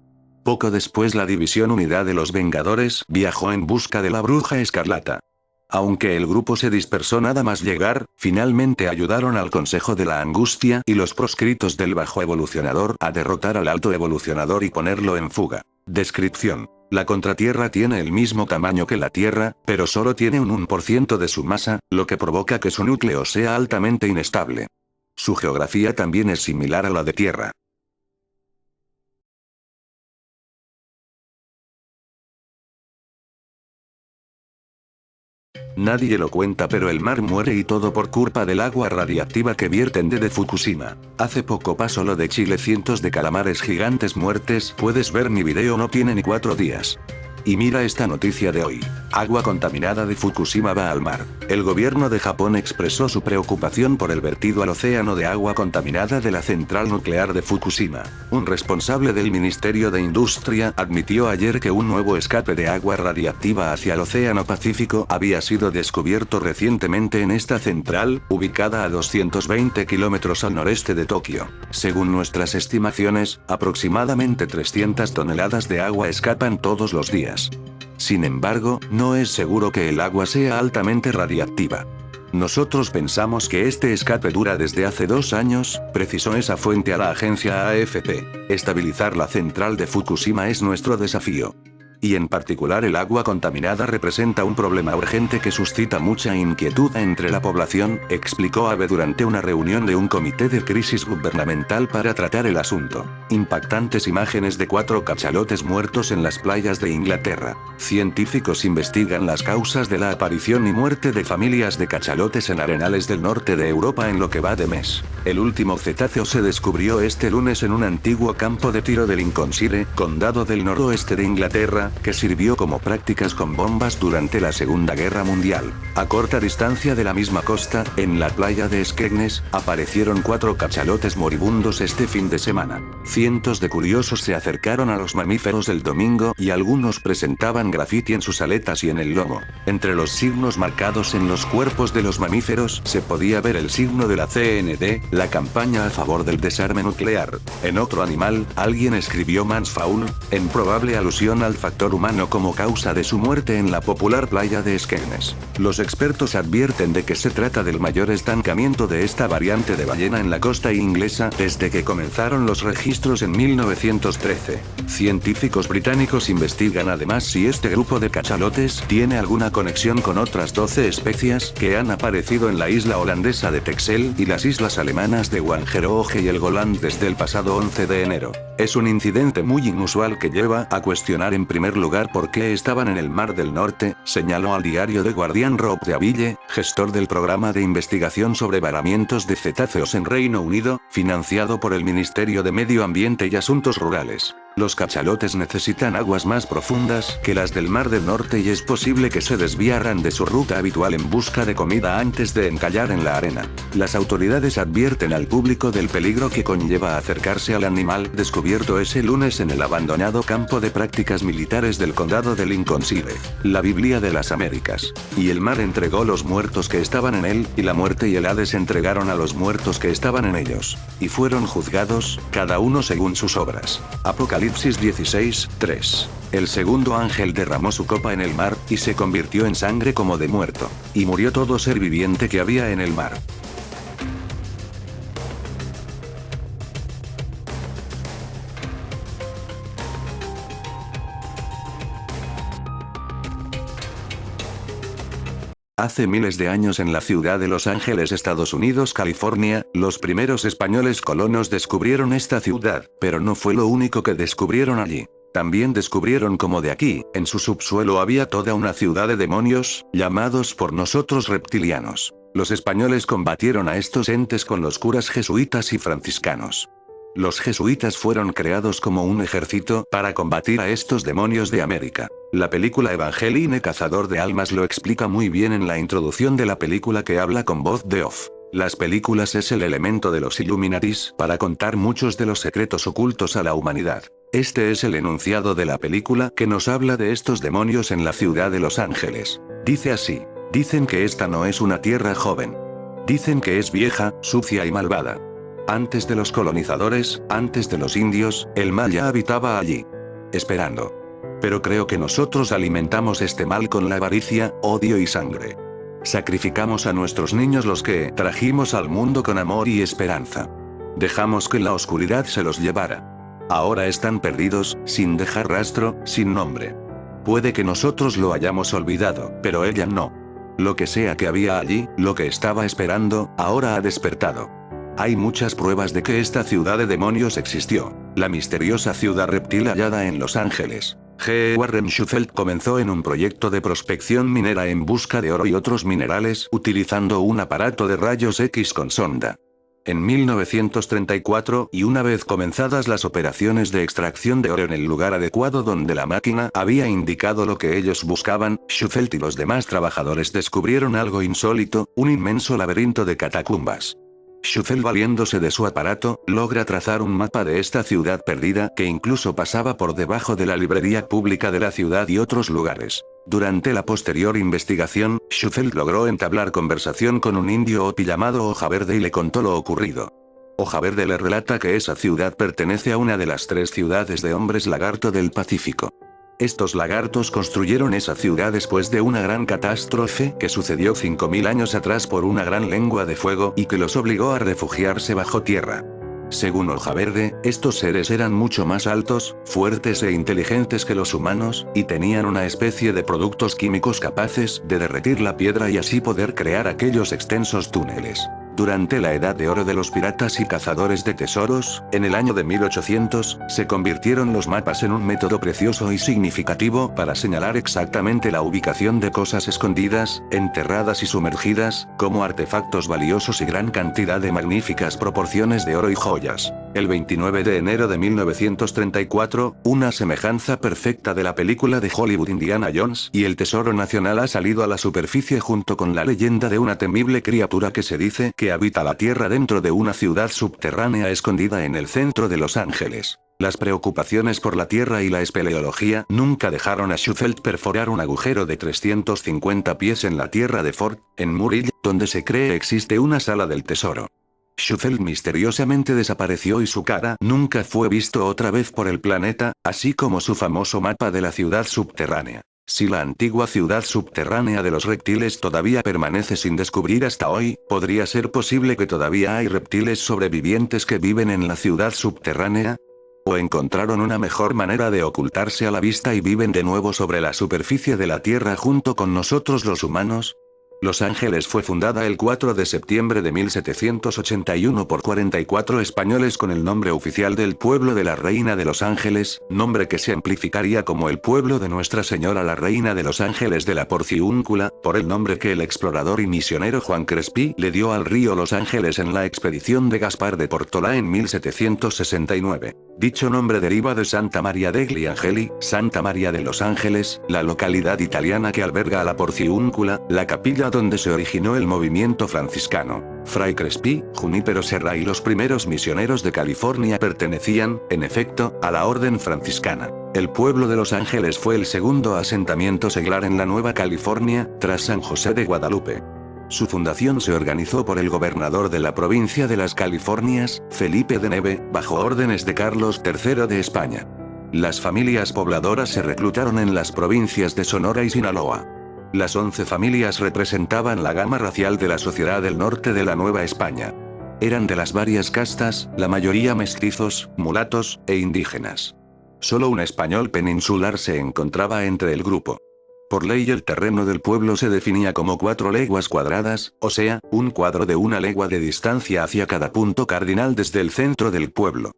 Poco después la División Unidad de los Vengadores viajó en busca de la Bruja Escarlata. Aunque el grupo se dispersó nada más llegar, finalmente ayudaron al Consejo de la Angustia y los proscritos del Bajo Evolucionador a derrotar al Alto Evolucionador y ponerlo en fuga. Descripción. La Contratierra tiene el mismo tamaño que la Tierra, pero solo tiene un 1% de su masa, lo que provoca que su núcleo sea altamente inestable. Su geografía también es similar a la de Tierra. Nadie lo cuenta, pero el mar muere y todo por culpa del agua radiactiva que vierten desde Fukushima. Hace poco pasó lo de Chile, cientos de calamares gigantes muertes. Puedes ver mi video, no tiene ni 4 días. Y mira esta noticia de hoy. Agua contaminada de Fukushima va al mar. El gobierno de Japón expresó su preocupación por el vertido al océano de agua contaminada de la central nuclear de Fukushima. Un responsable del Ministerio de Industria admitió ayer que un nuevo escape de agua radiactiva hacia el Océano Pacífico había sido descubierto recientemente en esta central, ubicada a 220 kilómetros al noreste de Tokio. Según nuestras estimaciones, aproximadamente 300 toneladas de agua escapan todos los días. Sin embargo, no es seguro que el agua sea altamente radiactiva. Nosotros pensamos que este escape dura desde hace 2 años, precisó esa fuente a la agencia AFP. Estabilizar la central de Fukushima es nuestro desafío. Y en particular el agua contaminada representa un problema urgente que suscita mucha inquietud entre la población, explicó Abe durante una reunión de un comité de crisis gubernamental para tratar el asunto. Impactantes imágenes de 4 cachalotes muertos en las playas de Inglaterra. Científicos investigan las causas de la aparición y muerte de familias de cachalotes en arenales del norte de Europa en lo que va de mes. El último cetáceo se descubrió este lunes en un antiguo campo de tiro de Lincolnshire, condado del noroeste de Inglaterra, que sirvió como prácticas con bombas durante la Segunda Guerra Mundial. A corta distancia de la misma costa, en la playa de Skegness, aparecieron 4 cachalotes moribundos este fin de semana. Cientos de curiosos se acercaron a los mamíferos el domingo y algunos presentaban grafiti en sus aletas y en el lomo. Entre los signos marcados en los cuerpos de los mamíferos se podía ver el signo de la CND, la campaña a favor del desarme nuclear. En otro animal, alguien escribió Mans Faun, en probable alusión al factor factor humano como causa de su muerte en la popular playa de Skegness. Los expertos advierten de que se trata del mayor estancamiento de esta variante de ballena en la costa inglesa desde que comenzaron los registros en 1913. Científicos británicos investigan además si este grupo de cachalotes tiene alguna conexión con otras 12 especies que han aparecido en la isla holandesa de Texel y las islas alemanas de Wangerooge y el Goland desde el pasado 11 de enero. Es un incidente muy inusual que lleva a cuestionar en primer lugar por qué estaban en el Mar del Norte, señaló al diario The Guardian Rob Deaville, gestor del programa de investigación sobre varamientos de cetáceos en Reino Unido, financiado por el Ministerio de Medio Ambiente y Asuntos Rurales. Los cachalotes necesitan aguas más profundas que las del Mar del Norte y es posible que se desviaran de su ruta habitual en busca de comida antes de encallar en la arena. Las autoridades advierten al público del peligro que conlleva acercarse al animal descubierto ese lunes en el abandonado campo de prácticas militares del condado de Lincolnshire, la Biblia de las Américas. Y el mar entregó los muertos que estaban en él, y la muerte y el Hades entregaron a los muertos que estaban en ellos. Y fueron juzgados, cada uno según sus obras. Apocalipsis 16:3. El segundo ángel derramó su copa en el mar, y se convirtió en sangre como de muerto. Y murió todo ser viviente que había en el mar. Hace miles de años en la ciudad de Los Ángeles, Estados Unidos, California, los primeros españoles colonos descubrieron esta ciudad, pero no fue lo único que descubrieron allí. También descubrieron como de aquí, en su subsuelo había toda una ciudad de demonios, llamados por nosotros reptilianos. Los españoles combatieron a estos entes con los curas jesuitas y franciscanos. Los jesuitas fueron creados como un ejército para combatir a estos demonios de América. La película Evangeline Cazador de Almas lo explica muy bien en la introducción de la película que habla con voz de off. Las películas es el elemento de los Illuminatis para contar muchos de los secretos ocultos a la humanidad. Este es el enunciado de la película que nos habla de estos demonios en la ciudad de Los Ángeles. Dice así: dicen que esta no es una tierra joven. Dicen que es vieja, sucia y malvada. Antes de los colonizadores, antes de los indios, el mal ya habitaba allí. Esperando. Pero creo que nosotros alimentamos este mal con la avaricia, odio y sangre. Sacrificamos a nuestros niños, los que trajimos al mundo con amor y esperanza. Dejamos que la oscuridad se los llevara. Ahora están perdidos, sin dejar rastro, sin nombre. Puede que nosotros lo hayamos olvidado, pero ella no. Lo que sea que había allí, lo que estaba esperando, ahora ha despertado. Hay muchas pruebas de que esta ciudad de demonios existió. La misteriosa ciudad reptil hallada en Los Ángeles. G. Warren Shufelt comenzó en un proyecto de prospección minera en busca de oro y otros minerales utilizando un aparato de rayos X con sonda. En 1934, y una vez comenzadas las operaciones de extracción de oro en el lugar adecuado donde la máquina había indicado lo que ellos buscaban, Shufelt y los demás trabajadores descubrieron algo insólito, un inmenso laberinto de catacumbas. Shufelt, valiéndose de su aparato, logra trazar un mapa de esta ciudad perdida que incluso pasaba por debajo de la librería pública de la ciudad y otros lugares. Durante la posterior investigación, Shufelt logró entablar conversación con un indio Hopi llamado Hoja Verde y le contó lo ocurrido. Hoja Verde le relata que esa ciudad pertenece a una de las 3 ciudades de hombres lagarto del Pacífico. Estos lagartos construyeron esa ciudad después de una gran catástrofe que sucedió 5000 años atrás por una gran lengua de fuego y que los obligó a refugiarse bajo tierra. Según Hoja Verde, estos seres eran mucho más altos, fuertes e inteligentes que los humanos, y tenían una especie de productos químicos capaces de derretir la piedra y así poder crear aquellos extensos túneles. Durante la Edad de Oro de los piratas y cazadores de tesoros, en el año de 1800, se convirtieron los mapas en un método precioso y significativo para señalar exactamente la ubicación de cosas escondidas, enterradas y sumergidas, como artefactos valiosos y gran cantidad de magníficas proporciones de oro y joyas. El 29 de enero de 1934, una semejanza perfecta de la película de Hollywood Indiana Jones y el Tesoro Nacional ha salido a la superficie junto con la leyenda de una temible criatura que se dice que habita la Tierra dentro de una ciudad subterránea escondida en el centro de Los Ángeles. Las preocupaciones por la Tierra y la espeleología nunca dejaron a Shufelt perforar un agujero de 350 pies en la Tierra de Fort, en Murrill, donde se cree existe una sala del tesoro. Sheffield misteriosamente desapareció y su cara nunca fue visto otra vez por el planeta, así como su famoso mapa de la ciudad subterránea. Si la antigua ciudad subterránea de los reptiles todavía permanece sin descubrir hasta hoy, ¿podría ser posible que todavía hay reptiles sobrevivientes que viven en la ciudad subterránea? ¿O encontraron una mejor manera de ocultarse a la vista y viven de nuevo sobre la superficie de la Tierra junto con nosotros los humanos? Los Ángeles fue fundada el 4 de septiembre de 1781 por 44 españoles con el nombre oficial del pueblo de la Reina de los Ángeles, nombre que se amplificaría como el pueblo de Nuestra Señora la Reina de los Ángeles de la Porciúncula, por el nombre que el explorador y misionero Juan Crespí le dio al río Los Ángeles en la expedición de Gaspar de Portolá en 1769. Dicho nombre deriva de Santa Maria degli Angeli, Santa María de los Ángeles, la localidad italiana que alberga a la Porciúncula, la capilla donde se originó el movimiento franciscano. Fray Crespí, Junípero Serra y los primeros misioneros de California pertenecían, en efecto, a la orden franciscana. El pueblo de Los Ángeles fue el segundo asentamiento seglar en la Nueva California, tras San José de Guadalupe. Su fundación se organizó por el gobernador de la provincia de las Californias, Felipe de Neve, bajo órdenes de Carlos III de España. Las familias pobladoras se reclutaron en las provincias de Sonora y Sinaloa. Las 11 familias representaban la gama racial de la sociedad del norte de la Nueva España. Eran de las varias castas, la mayoría mestizos, mulatos, e indígenas. Solo un español peninsular se encontraba entre el grupo. Por ley el terreno del pueblo se definía como 4 leguas cuadradas, o sea, un cuadro de 1 legua de distancia hacia cada punto cardinal desde el centro del pueblo.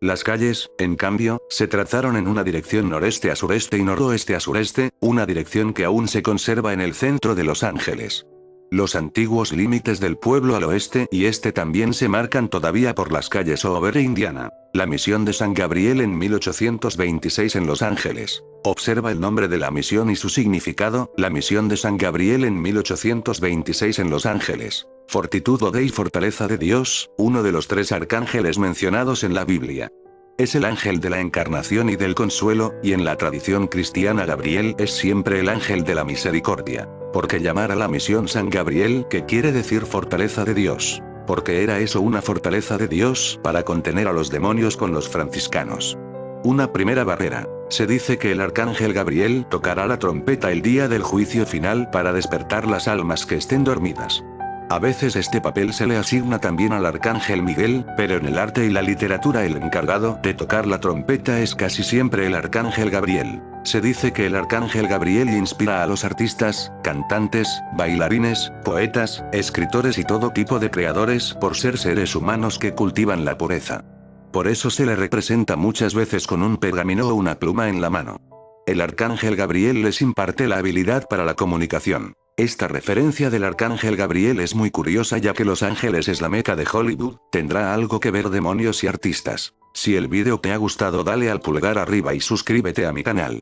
Las calles, en cambio, se trazaron en una dirección noreste a sureste y noroeste a sureste, una dirección que aún se conserva en el centro de Los Ángeles. Los antiguos límites del pueblo al oeste y este también se marcan todavía por las calles Over e Indiana. La misión de San Gabriel en 1826 en Los Ángeles. Observa el nombre de la misión y su significado, la misión de San Gabriel en 1826 en Los Ángeles. Fortitudo Dei, fortaleza de Dios, uno de los 3 arcángeles mencionados en la Biblia. Es el ángel de la encarnación y del consuelo, y en la tradición cristiana Gabriel es siempre el ángel de la misericordia. ¿Por qué llamar a la misión San Gabriel, que quiere decir fortaleza de Dios? Porque era eso, una fortaleza de Dios para contener a los demonios con los franciscanos. Una primera barrera. Se dice que el arcángel Gabriel tocará la trompeta el día del juicio final para despertar las almas que estén dormidas. A veces este papel se le asigna también al arcángel Miguel, pero en el arte y la literatura el encargado de tocar la trompeta es casi siempre el arcángel Gabriel. Se dice que el arcángel Gabriel inspira a los artistas, cantantes, bailarines, poetas, escritores y todo tipo de creadores por ser seres humanos que cultivan la pureza. Por eso se le representa muchas veces con un pergamino o una pluma en la mano. El arcángel Gabriel les imparte la habilidad para la comunicación. Esta referencia del arcángel Gabriel es muy curiosa ya que Los Ángeles es la meca de Hollywood, tendrá algo que ver demonios y artistas. Si el vídeo te ha gustado dale al pulgar arriba y suscríbete a mi canal.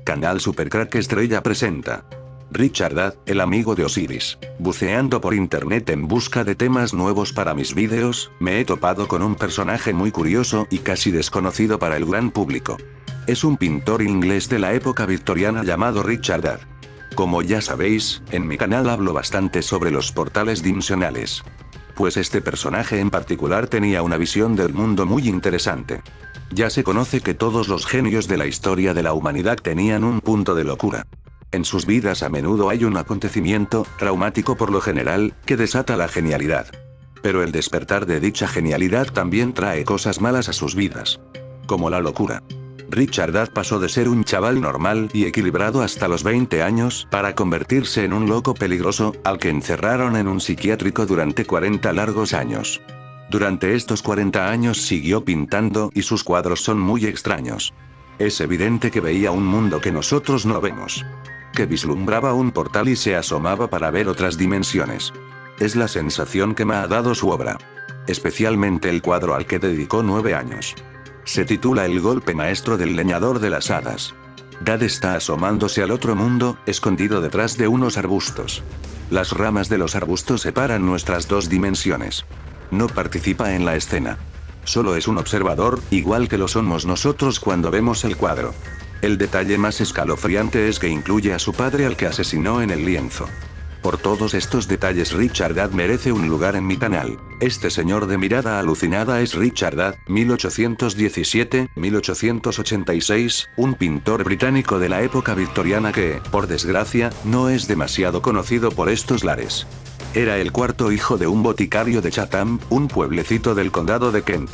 Canal Supercrack Estrella presenta. Richard Dad, el amigo de Osiris. Buceando por internet en busca de temas nuevos para mis vídeos, me he topado con un personaje muy curioso y casi desconocido para el gran público. Es un pintor inglés de la época victoriana llamado Richard Dad. Como ya sabéis, en mi canal hablo bastante sobre los portales dimensionales. Pues este personaje en particular tenía una visión del mundo muy interesante. Ya se conoce que todos los genios de la historia de la humanidad tenían un punto de locura. En sus vidas a menudo hay un acontecimiento, traumático por lo general, que desata la genialidad. Pero el despertar de dicha genialidad también trae cosas malas a sus vidas. Como la locura. Richard Dad pasó de ser un chaval normal y equilibrado hasta los 20 años para convertirse en un loco peligroso, al que encerraron en un psiquiátrico durante 40 largos años. Durante estos 40 años siguió pintando y sus cuadros son muy extraños. Es evidente que veía un mundo que nosotros no vemos. Que vislumbraba un portal y se asomaba para ver otras dimensiones. Es la sensación que me ha dado su obra. Especialmente el cuadro al que dedicó 9 años. Se titula El golpe maestro del leñador de las hadas. Dad está asomándose al otro mundo, escondido detrás de unos arbustos. Las ramas de los arbustos separan nuestras 2 dimensiones. No participa en la escena. Solo es un observador, igual que lo somos nosotros cuando vemos el cuadro. El detalle más escalofriante es que incluye a su padre al que asesinó en el lienzo. Por todos estos detalles Richard Dad merece un lugar en mi canal. Este señor de mirada alucinada es Richard Dad, 1817-1886, un pintor británico de la época victoriana que, por desgracia, no es demasiado conocido por estos lares. Era el cuarto hijo de un boticario de Chatham, un pueblecito del condado de Kent.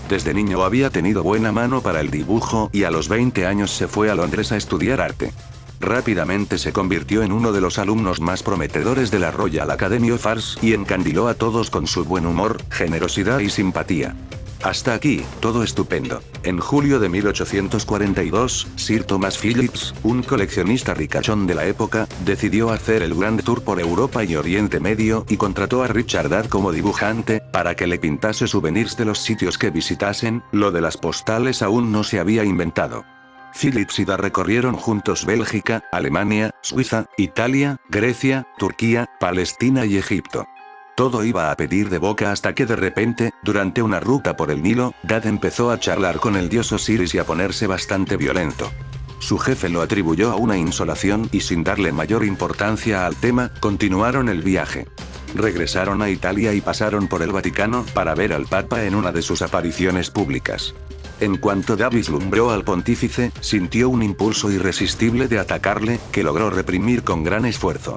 Desde niño había tenido buena mano para el dibujo y a los 20 años se fue a Londres a estudiar arte. Rápidamente se convirtió en uno de los alumnos más prometedores de la Royal Academy of Arts y encandiló a todos con su buen humor, generosidad y simpatía. Hasta aquí, todo estupendo. En julio de 1842, Sir Thomas Phillips, un coleccionista ricachón de la época, decidió hacer el Grand Tour por Europa y Oriente Medio y contrató a Richard Dad como dibujante, para que le pintase souvenirs de los sitios que visitasen. Lo de las postales aún no se había inventado. Phillips y Dad recorrieron juntos Bélgica, Alemania, Suiza, Italia, Grecia, Turquía, Palestina y Egipto. Todo iba a pedir de boca hasta que de repente, durante una ruta por el Nilo, Dad empezó a charlar con el dios Osiris y a ponerse bastante violento. Su jefe lo atribuyó a una insolación y sin darle mayor importancia al tema, continuaron el viaje. Regresaron a Italia y pasaron por el Vaticano para ver al Papa en una de sus apariciones públicas. En cuanto Dad vislumbró al pontífice, sintió un impulso irresistible de atacarle, que logró reprimir con gran esfuerzo.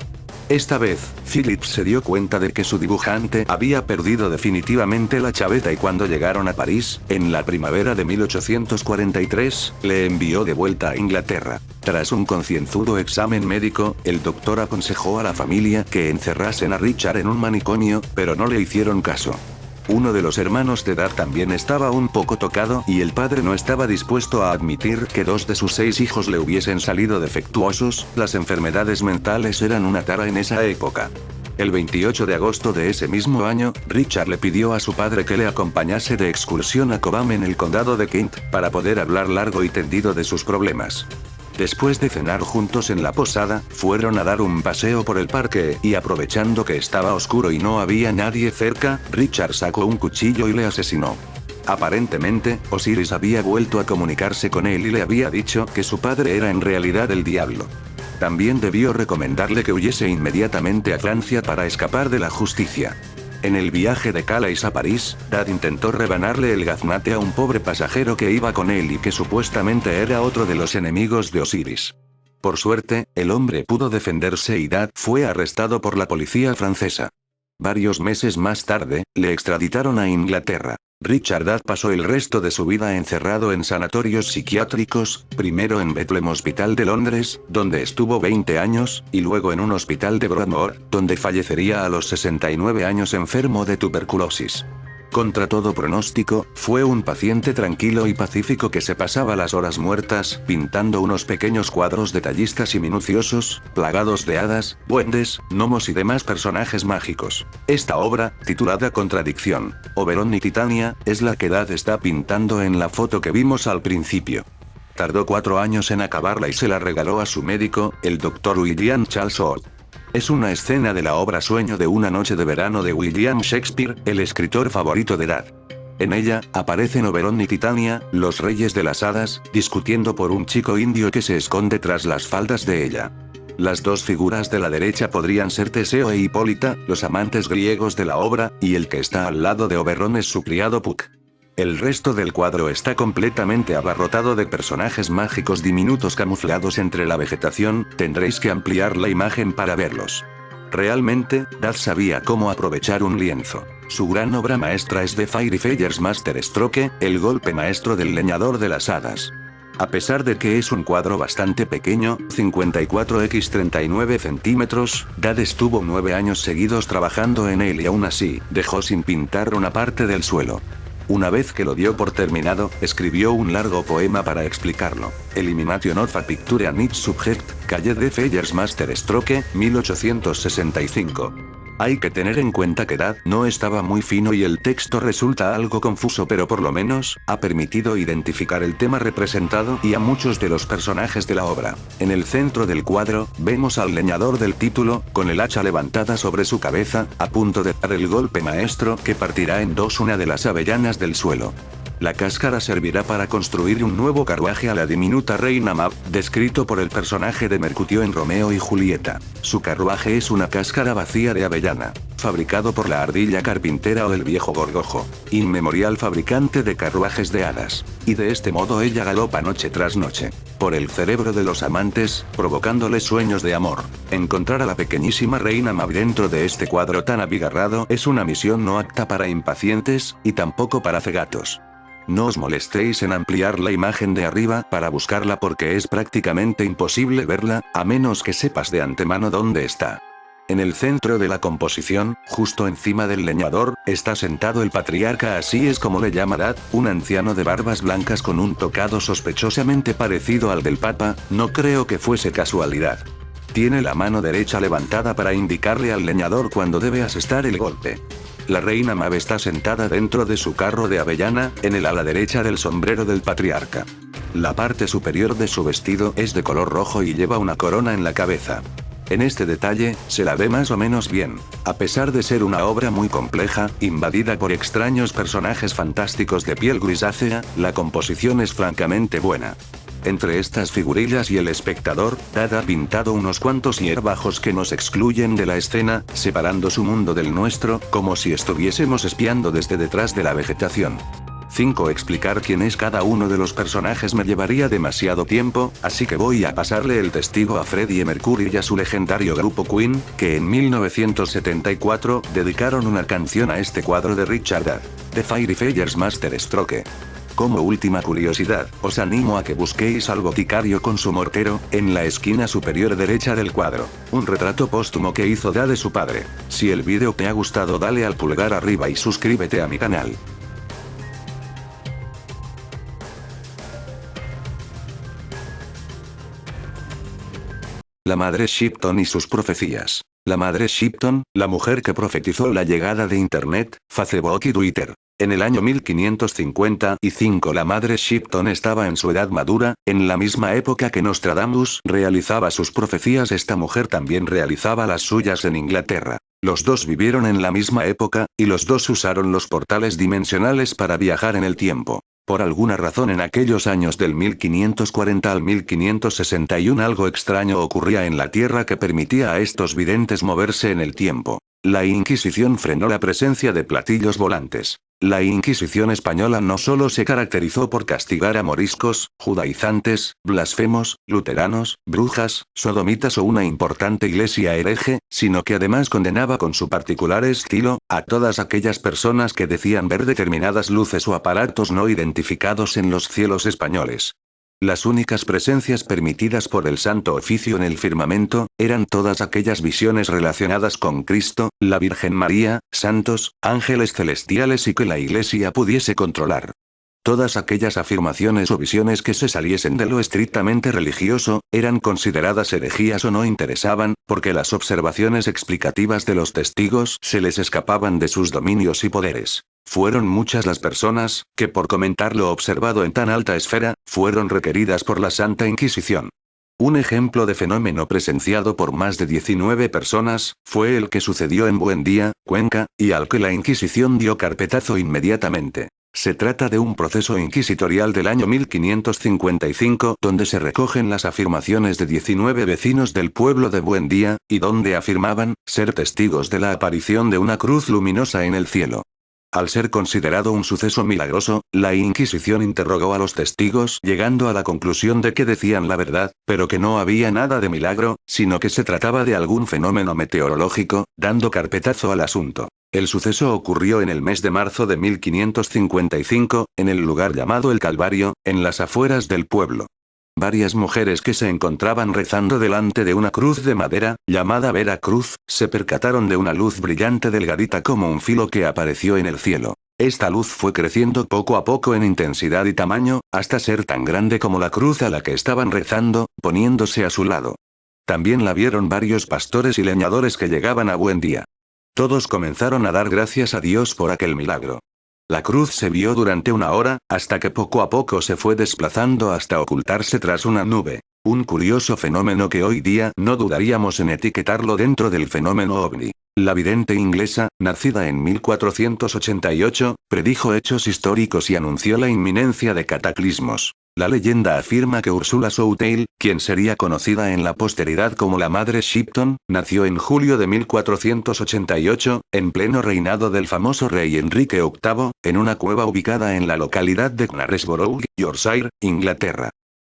Esta vez, Phillips se dio cuenta de que su dibujante había perdido definitivamente la chaveta y cuando llegaron a París, en la primavera de 1843, le envió de vuelta a Inglaterra. Tras un concienzudo examen médico, el doctor aconsejó a la familia que encerrasen a Richard en un manicomio, pero no le hicieron caso. Uno de los hermanos de Dad también estaba un poco tocado y el padre no estaba dispuesto a admitir que 2 de sus 6 hijos le hubiesen salido defectuosos. Las enfermedades mentales eran una tara en esa época. El 28 de agosto de ese mismo año, Richard le pidió a su padre que le acompañase de excursión a Cobham en el condado de Kent, para poder hablar largo y tendido de sus problemas. Después de cenar juntos en la posada, fueron a dar un paseo por el parque, y aprovechando que estaba oscuro y no había nadie cerca, Richard sacó un cuchillo y le asesinó. Aparentemente, Osiris había vuelto a comunicarse con él y le había dicho que su padre era en realidad el diablo. También debió recomendarle que huyese inmediatamente a Francia para escapar de la justicia. En el viaje de Calais a París, Dad intentó rebanarle el gaznate a un pobre pasajero que iba con él y que supuestamente era otro de los enemigos de Osiris. Por suerte, el hombre pudo defenderse y Dad fue arrestado por la policía francesa. Varios meses más tarde, le extraditaron a Inglaterra. Richard Dad pasó el resto de su vida encerrado en sanatorios psiquiátricos, primero en Bethlehem Hospital de Londres, donde estuvo 20 años, y luego en un hospital de Broadmoor, donde fallecería a los 69 años enfermo de tuberculosis. Contra todo pronóstico, fue un paciente tranquilo y pacífico que se pasaba las horas muertas pintando unos pequeños cuadros detallistas y minuciosos, plagados de hadas, duendes, gnomos y demás personajes mágicos. Esta obra, titulada Contradicción, Oberon y Titania, es la que Dad está pintando en la foto que vimos al principio. Tardó 4 años en acabarla y se la regaló a su médico, el Dr. William Charles Holt. Es una escena de la obra Sueño de una noche de verano de William Shakespeare, el escritor favorito de Dad. En ella, aparecen Oberon y Titania, los reyes de las hadas, discutiendo por un chico indio que se esconde tras las faldas de ella. Las dos figuras de la derecha podrían ser Teseo e Hipólita, los amantes griegos de la obra, y el que está al lado de Oberon es su criado Puck. El resto del cuadro está completamente abarrotado de personajes mágicos diminutos camuflados entre la vegetación. Tendréis que ampliar la imagen para verlos. Realmente, Dad sabía cómo aprovechar un lienzo. Su gran obra maestra es The Firefighters Masterstroke, el golpe maestro del leñador de las hadas. A pesar de que es un cuadro bastante pequeño, 54 x 39 centímetros, Dad estuvo 9 años seguidos trabajando en él y aún así, dejó sin pintar una parte del suelo. Una vez que lo dio por terminado, escribió un largo poema para explicarlo. Elimination of a Picture and its Subject, Calle de Feyers Masterstroke, 1865. Hay que tener en cuenta que Dad no estaba muy fino y el texto resulta algo confuso, pero por lo menos, ha permitido identificar el tema representado y a muchos de los personajes de la obra. En el centro del cuadro, vemos al leñador del título, con el hacha levantada sobre su cabeza, a punto de dar el golpe maestro que partirá en dos una de las avellanas del suelo. La cáscara servirá para construir un nuevo carruaje a la diminuta reina Mab, descrito por el personaje de Mercutio en Romeo y Julieta. Su carruaje es una cáscara vacía de avellana, fabricado por la ardilla carpintera o el viejo gorgojo, inmemorial fabricante de carruajes de hadas. Y de este modo ella galopa noche tras noche por el cerebro de los amantes, provocándoles sueños de amor. Encontrar a la pequeñísima reina Mab dentro de este cuadro tan abigarrado es una misión no apta para impacientes, y tampoco para cegatos. No os molestéis en ampliar la imagen de arriba para buscarla porque es prácticamente imposible verla, a menos que sepas de antemano dónde está. En el centro de la composición, justo encima del leñador, está sentado el patriarca, así es como le llama Dad, un anciano de barbas blancas con un tocado sospechosamente parecido al del Papa. No creo que fuese casualidad. Tiene la mano derecha levantada para indicarle al leñador cuando debe asestar el golpe. La reina Mab está sentada dentro de su carro de avellana, en el ala derecha del sombrero del patriarca. La parte superior de su vestido es de color rojo y lleva una corona en la cabeza. En este detalle, se la ve más o menos bien. A pesar de ser una obra muy compleja, invadida por extraños personajes fantásticos de piel grisácea, la composición es francamente buena. Entre estas figurillas y el espectador, Dad ha pintado unos cuantos hierbajos que nos excluyen de la escena, separando su mundo del nuestro, como si estuviésemos espiando desde detrás de la vegetación. 5. Explicar quién es cada uno de los personajes me llevaría demasiado tiempo, así que voy a pasarle el testigo a Freddie Mercury y a su legendario grupo Queen, que en 1974 dedicaron una canción a este cuadro de Richard Dad, The Firefighters Masterstroke. Como última curiosidad, os animo a que busquéis al boticario con su mortero, en la esquina superior derecha del cuadro, un retrato póstumo que hizo Dad de su padre. Si el vídeo te ha gustado, dale al pulgar arriba y suscríbete a mi canal. La madre Shipton y sus profecías. La madre Shipton, la mujer que profetizó la llegada de Internet, Facebook y Twitter. En el año 1555 la madre Shipton estaba en su edad madura, en la misma época que Nostradamus realizaba sus profecías. Esta mujer también realizaba las suyas en Inglaterra. Los dos vivieron en la misma época, y los dos usaron los portales dimensionales para viajar en el tiempo. Por alguna razón en aquellos años del 1540 al 1561 algo extraño ocurría en la Tierra que permitía a estos videntes moverse en el tiempo. La Inquisición frenó la presencia de platillos volantes. La Inquisición española no solo se caracterizó por castigar a moriscos, judaizantes, blasfemos, luteranos, brujas, sodomitas o una importante iglesia hereje, sino que además condenaba con su particular estilo a todas aquellas personas que decían ver determinadas luces o aparatos no identificados en los cielos españoles. Las únicas presencias permitidas por el Santo Oficio en el firmamento, eran todas aquellas visiones relacionadas con Cristo, la Virgen María, santos, ángeles celestiales y que la Iglesia pudiese controlar. Todas aquellas afirmaciones o visiones que se saliesen de lo estrictamente religioso, eran consideradas herejías o no interesaban, porque las observaciones explicativas de los testigos se les escapaban de sus dominios y poderes. Fueron muchas las personas, que por comentar lo observado en tan alta esfera, fueron requeridas por la Santa Inquisición. Un ejemplo de fenómeno presenciado por más de 19 personas, fue el que sucedió en Buendía, Cuenca, y al que la Inquisición dio carpetazo inmediatamente. Se trata de un proceso inquisitorial del año 1555, donde se recogen las afirmaciones de 19 vecinos del pueblo de Buendía, y donde afirmaban ser testigos de la aparición de una cruz luminosa en el cielo. Al ser considerado un suceso milagroso, la Inquisición interrogó a los testigos, llegando a la conclusión de que decían la verdad, pero que no había nada de milagro, sino que se trataba de algún fenómeno meteorológico, dando carpetazo al asunto. El suceso ocurrió en el mes de marzo de 1555, en el lugar llamado El Calvario, en las afueras del pueblo. Varias mujeres que se encontraban rezando delante de una cruz de madera, llamada Vera Cruz, se percataron de una luz brillante delgadita como un filo que apareció en el cielo. Esta luz fue creciendo poco a poco en intensidad y tamaño, hasta ser tan grande como la cruz a la que estaban rezando, poniéndose a su lado. También la vieron varios pastores y leñadores que llegaban a Buendía. Todos comenzaron a dar gracias a Dios por aquel milagro. La cruz se vio durante una hora, hasta que poco a poco se fue desplazando hasta ocultarse tras una nube. Un curioso fenómeno que hoy día no dudaríamos en etiquetarlo dentro del fenómeno ovni. La vidente inglesa, nacida en 1488, predijo hechos históricos y anunció la inminencia de cataclismos. La leyenda afirma que Ursula Soutale, quien sería conocida en la posteridad como la Madre Shipton, nació en julio de 1488, en pleno reinado del famoso rey Enrique VIII, en una cueva ubicada en la localidad de Knaresborough, Yorkshire, Inglaterra.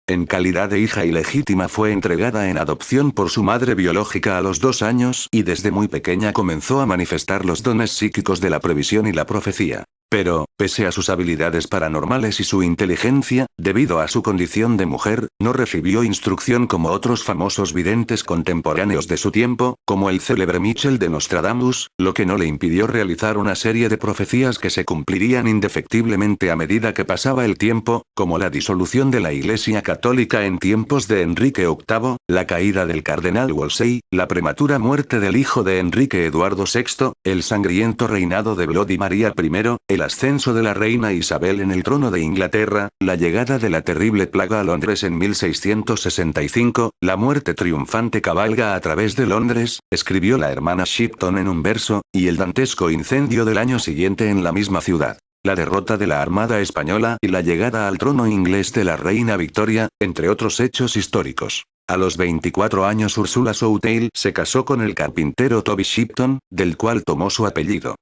En calidad de hija ilegítima fue entregada en adopción por su madre biológica a los 2 años y desde muy pequeña comenzó a manifestar los dones psíquicos de la previsión y la profecía. Pero, pese a sus habilidades paranormales y su inteligencia, debido a su condición de mujer, no recibió instrucción como otros famosos videntes contemporáneos de su tiempo, como el célebre Michel de Nostradamus, lo que no le impidió realizar una serie de profecías que se cumplirían indefectiblemente a medida que pasaba el tiempo, como la disolución de la Iglesia Católica en tiempos de Enrique VIII, la caída del cardenal Wolsey, la prematura muerte del hijo de Enrique Eduardo VI, el sangriento reinado de Bloody María I, el ascenso de la reina Isabel en el trono de Inglaterra, la llegada de la terrible plaga a Londres en 1665, la muerte triunfante cabalga a través de Londres, escribió la hermana Shipton en un verso, y el dantesco incendio del año siguiente en la misma ciudad. La derrota de la Armada Española y la llegada al trono inglés de la reina Victoria, entre otros hechos históricos. A los 24 años Ursula Soutale se casó con el carpintero Toby Shipton, del cual tomó su apellido.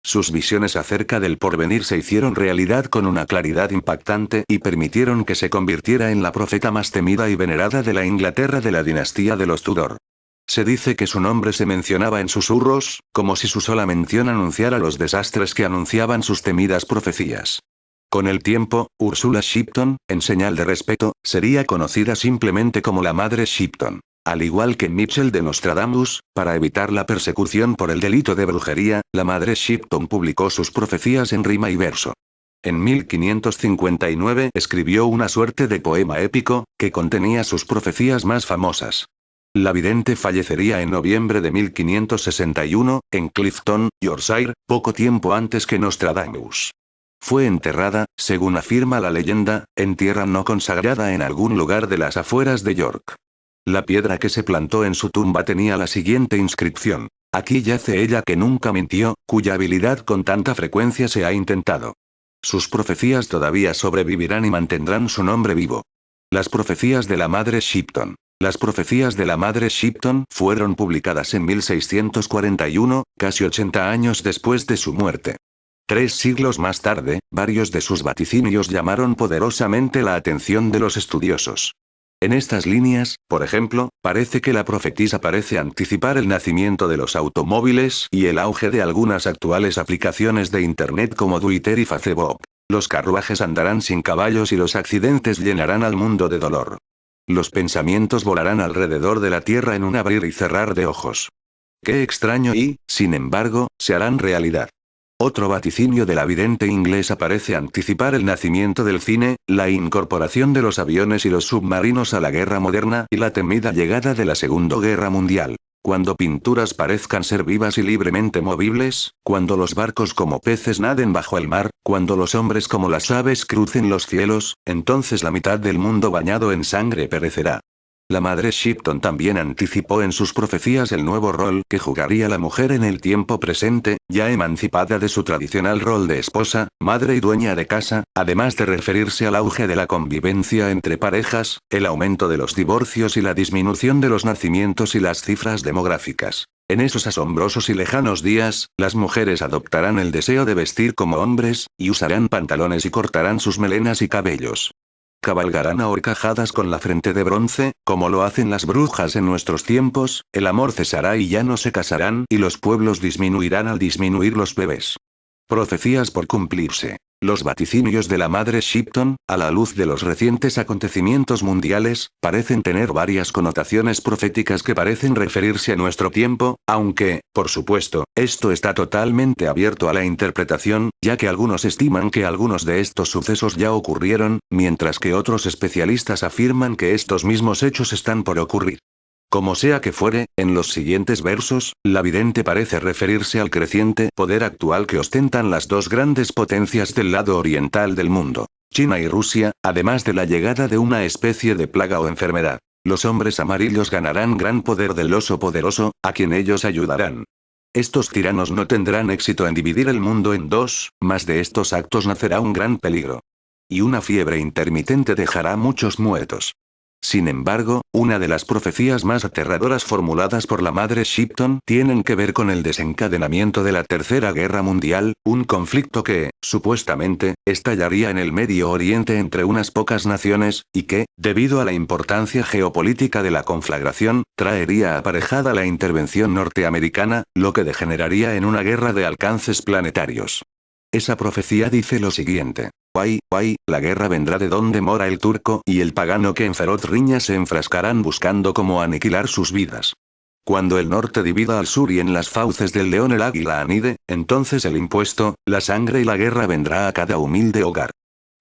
Sus visiones acerca del porvenir se hicieron realidad con una claridad impactante y permitieron que se convirtiera en la profeta más temida y venerada de la Inglaterra de la dinastía de los Tudor. Se dice que su nombre se mencionaba en susurros, como si su sola mención anunciara los desastres que anunciaban sus temidas profecías. Con el tiempo, Ursula Shipton, en señal de respeto, sería conocida simplemente como la Madre Shipton. Al igual que Michel de Nostradamus, para evitar la persecución por el delito de brujería, la Madre Shipton publicó sus profecías en rima y verso. En 1559 escribió una suerte de poema épico, que contenía sus profecías más famosas. La vidente fallecería en noviembre de 1561, en Clifton, Yorkshire, poco tiempo antes que Nostradamus. Fue enterrada, según afirma la leyenda, en tierra no consagrada en algún lugar de las afueras de York. La piedra que se plantó en su tumba tenía la siguiente inscripción: aquí yace ella que nunca mintió, cuya habilidad con tanta frecuencia se ha intentado. Sus profecías todavía sobrevivirán y mantendrán su nombre vivo. Las profecías de la Madre Shipton. Las profecías de la Madre Shipton fueron publicadas en 1641, casi 80 años después de su muerte. 3 siglos más tarde, varios de sus vaticinios llamaron poderosamente la atención de los estudiosos. En estas líneas, por ejemplo, parece que la profetisa parece anticipar el nacimiento de los automóviles y el auge de algunas actuales aplicaciones de Internet como Twitter y Facebook. Los carruajes andarán sin caballos y los accidentes llenarán al mundo de dolor. Los pensamientos volarán alrededor de la Tierra en un abrir y cerrar de ojos. Qué extraño y, sin embargo, se harán realidad. Otro vaticinio de la vidente inglesa parece anticipar el nacimiento del cine, la incorporación de los aviones y los submarinos a la guerra moderna y la temida llegada de la Segunda Guerra Mundial. Cuando pinturas parezcan ser vivas y libremente movibles, cuando los barcos como peces naden bajo el mar, cuando los hombres como las aves crucen los cielos, entonces la mitad del mundo bañado en sangre perecerá. La Madre Shipton también anticipó en sus profecías el nuevo rol que jugaría la mujer en el tiempo presente, ya emancipada de su tradicional rol de esposa, madre y dueña de casa, además de referirse al auge de la convivencia entre parejas, el aumento de los divorcios y la disminución de los nacimientos y las cifras demográficas. En esos asombrosos y lejanos días, las mujeres adoptarán el deseo de vestir como hombres, y usarán pantalones y cortarán sus melenas y cabellos. Cabalgarán a horcajadas con la frente de bronce, como lo hacen las brujas en nuestros tiempos, el amor cesará y ya no se casarán y los pueblos disminuirán al disminuir los bebés. Profecías por cumplirse. Los vaticinios de la Madre Shipton, a la luz de los recientes acontecimientos mundiales, parecen tener varias connotaciones proféticas que parecen referirse a nuestro tiempo, aunque, por supuesto, esto está totalmente abierto a la interpretación, ya que algunos estiman que algunos de estos sucesos ya ocurrieron, mientras que otros especialistas afirman que estos mismos hechos están por ocurrir. Como sea que fuere, en los siguientes versos, la vidente parece referirse al creciente poder actual que ostentan las dos grandes potencias del lado oriental del mundo, China y Rusia, además de la llegada de una especie de plaga o enfermedad. Los hombres amarillos ganarán gran poder del oso poderoso, a quien ellos ayudarán. Estos tiranos no tendrán éxito en dividir el mundo en dos, mas de estos actos nacerá un gran peligro. Y una fiebre intermitente dejará muchos muertos. Sin embargo, una de las profecías más aterradoras formuladas por la madre Shipton tienen que ver con el desencadenamiento de la Tercera Guerra Mundial, un conflicto que, supuestamente, estallaría en el Medio Oriente entre unas pocas naciones, y que, debido a la importancia geopolítica de la conflagración, traería aparejada la intervención norteamericana, lo que degeneraría en una guerra de alcances planetarios. Esa profecía dice lo siguiente. La guerra vendrá de donde mora el turco y el pagano que en feroz riña se enfrascarán buscando cómo aniquilar sus vidas. Cuando el norte divida al sur y en las fauces del león el águila anide, entonces el impuesto, la sangre y la guerra vendrá a cada humilde hogar.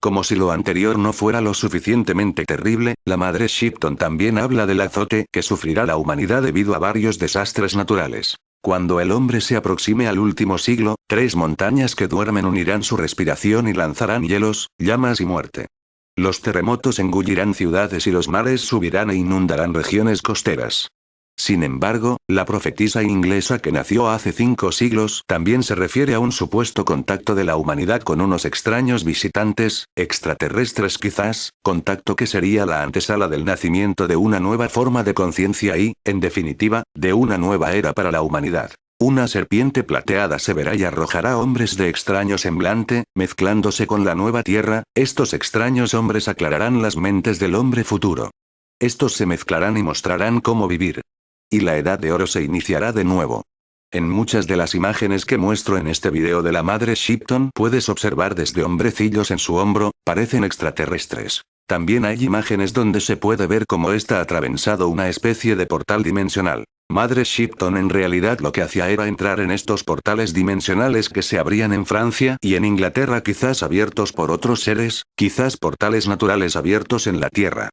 Como si lo anterior no fuera lo suficientemente terrible, la madre Shipton también habla del azote que sufrirá la humanidad debido a varios desastres naturales. Cuando el hombre se aproxime al último siglo, 3 montañas que duermen unirán su respiración y lanzarán hielos, llamas y muerte. Los terremotos engullirán ciudades y los mares subirán e inundarán regiones costeras. Sin embargo, la profetisa inglesa que nació hace 5 siglos también se refiere a un supuesto contacto de la humanidad con unos extraños visitantes, extraterrestres quizás, contacto que sería la antesala del nacimiento de una nueva forma de conciencia y, en definitiva, de una nueva era para la humanidad. Una serpiente plateada se verá y arrojará hombres de extraño semblante, mezclándose con la nueva tierra, estos extraños hombres aclararán las mentes del hombre futuro. Estos se mezclarán y mostrarán cómo vivir. Y la edad de oro se iniciará de nuevo. En muchas de las imágenes que muestro en este video de la madre Shipton puedes observar desde hombrecillos en su hombro, parecen extraterrestres. También hay imágenes donde se puede ver cómo está atravesado una especie de portal dimensional. Madre Shipton en realidad lo que hacía era entrar en estos portales dimensionales que se abrían en Francia y en Inglaterra, quizás abiertos por otros seres, quizás portales naturales abiertos en la Tierra.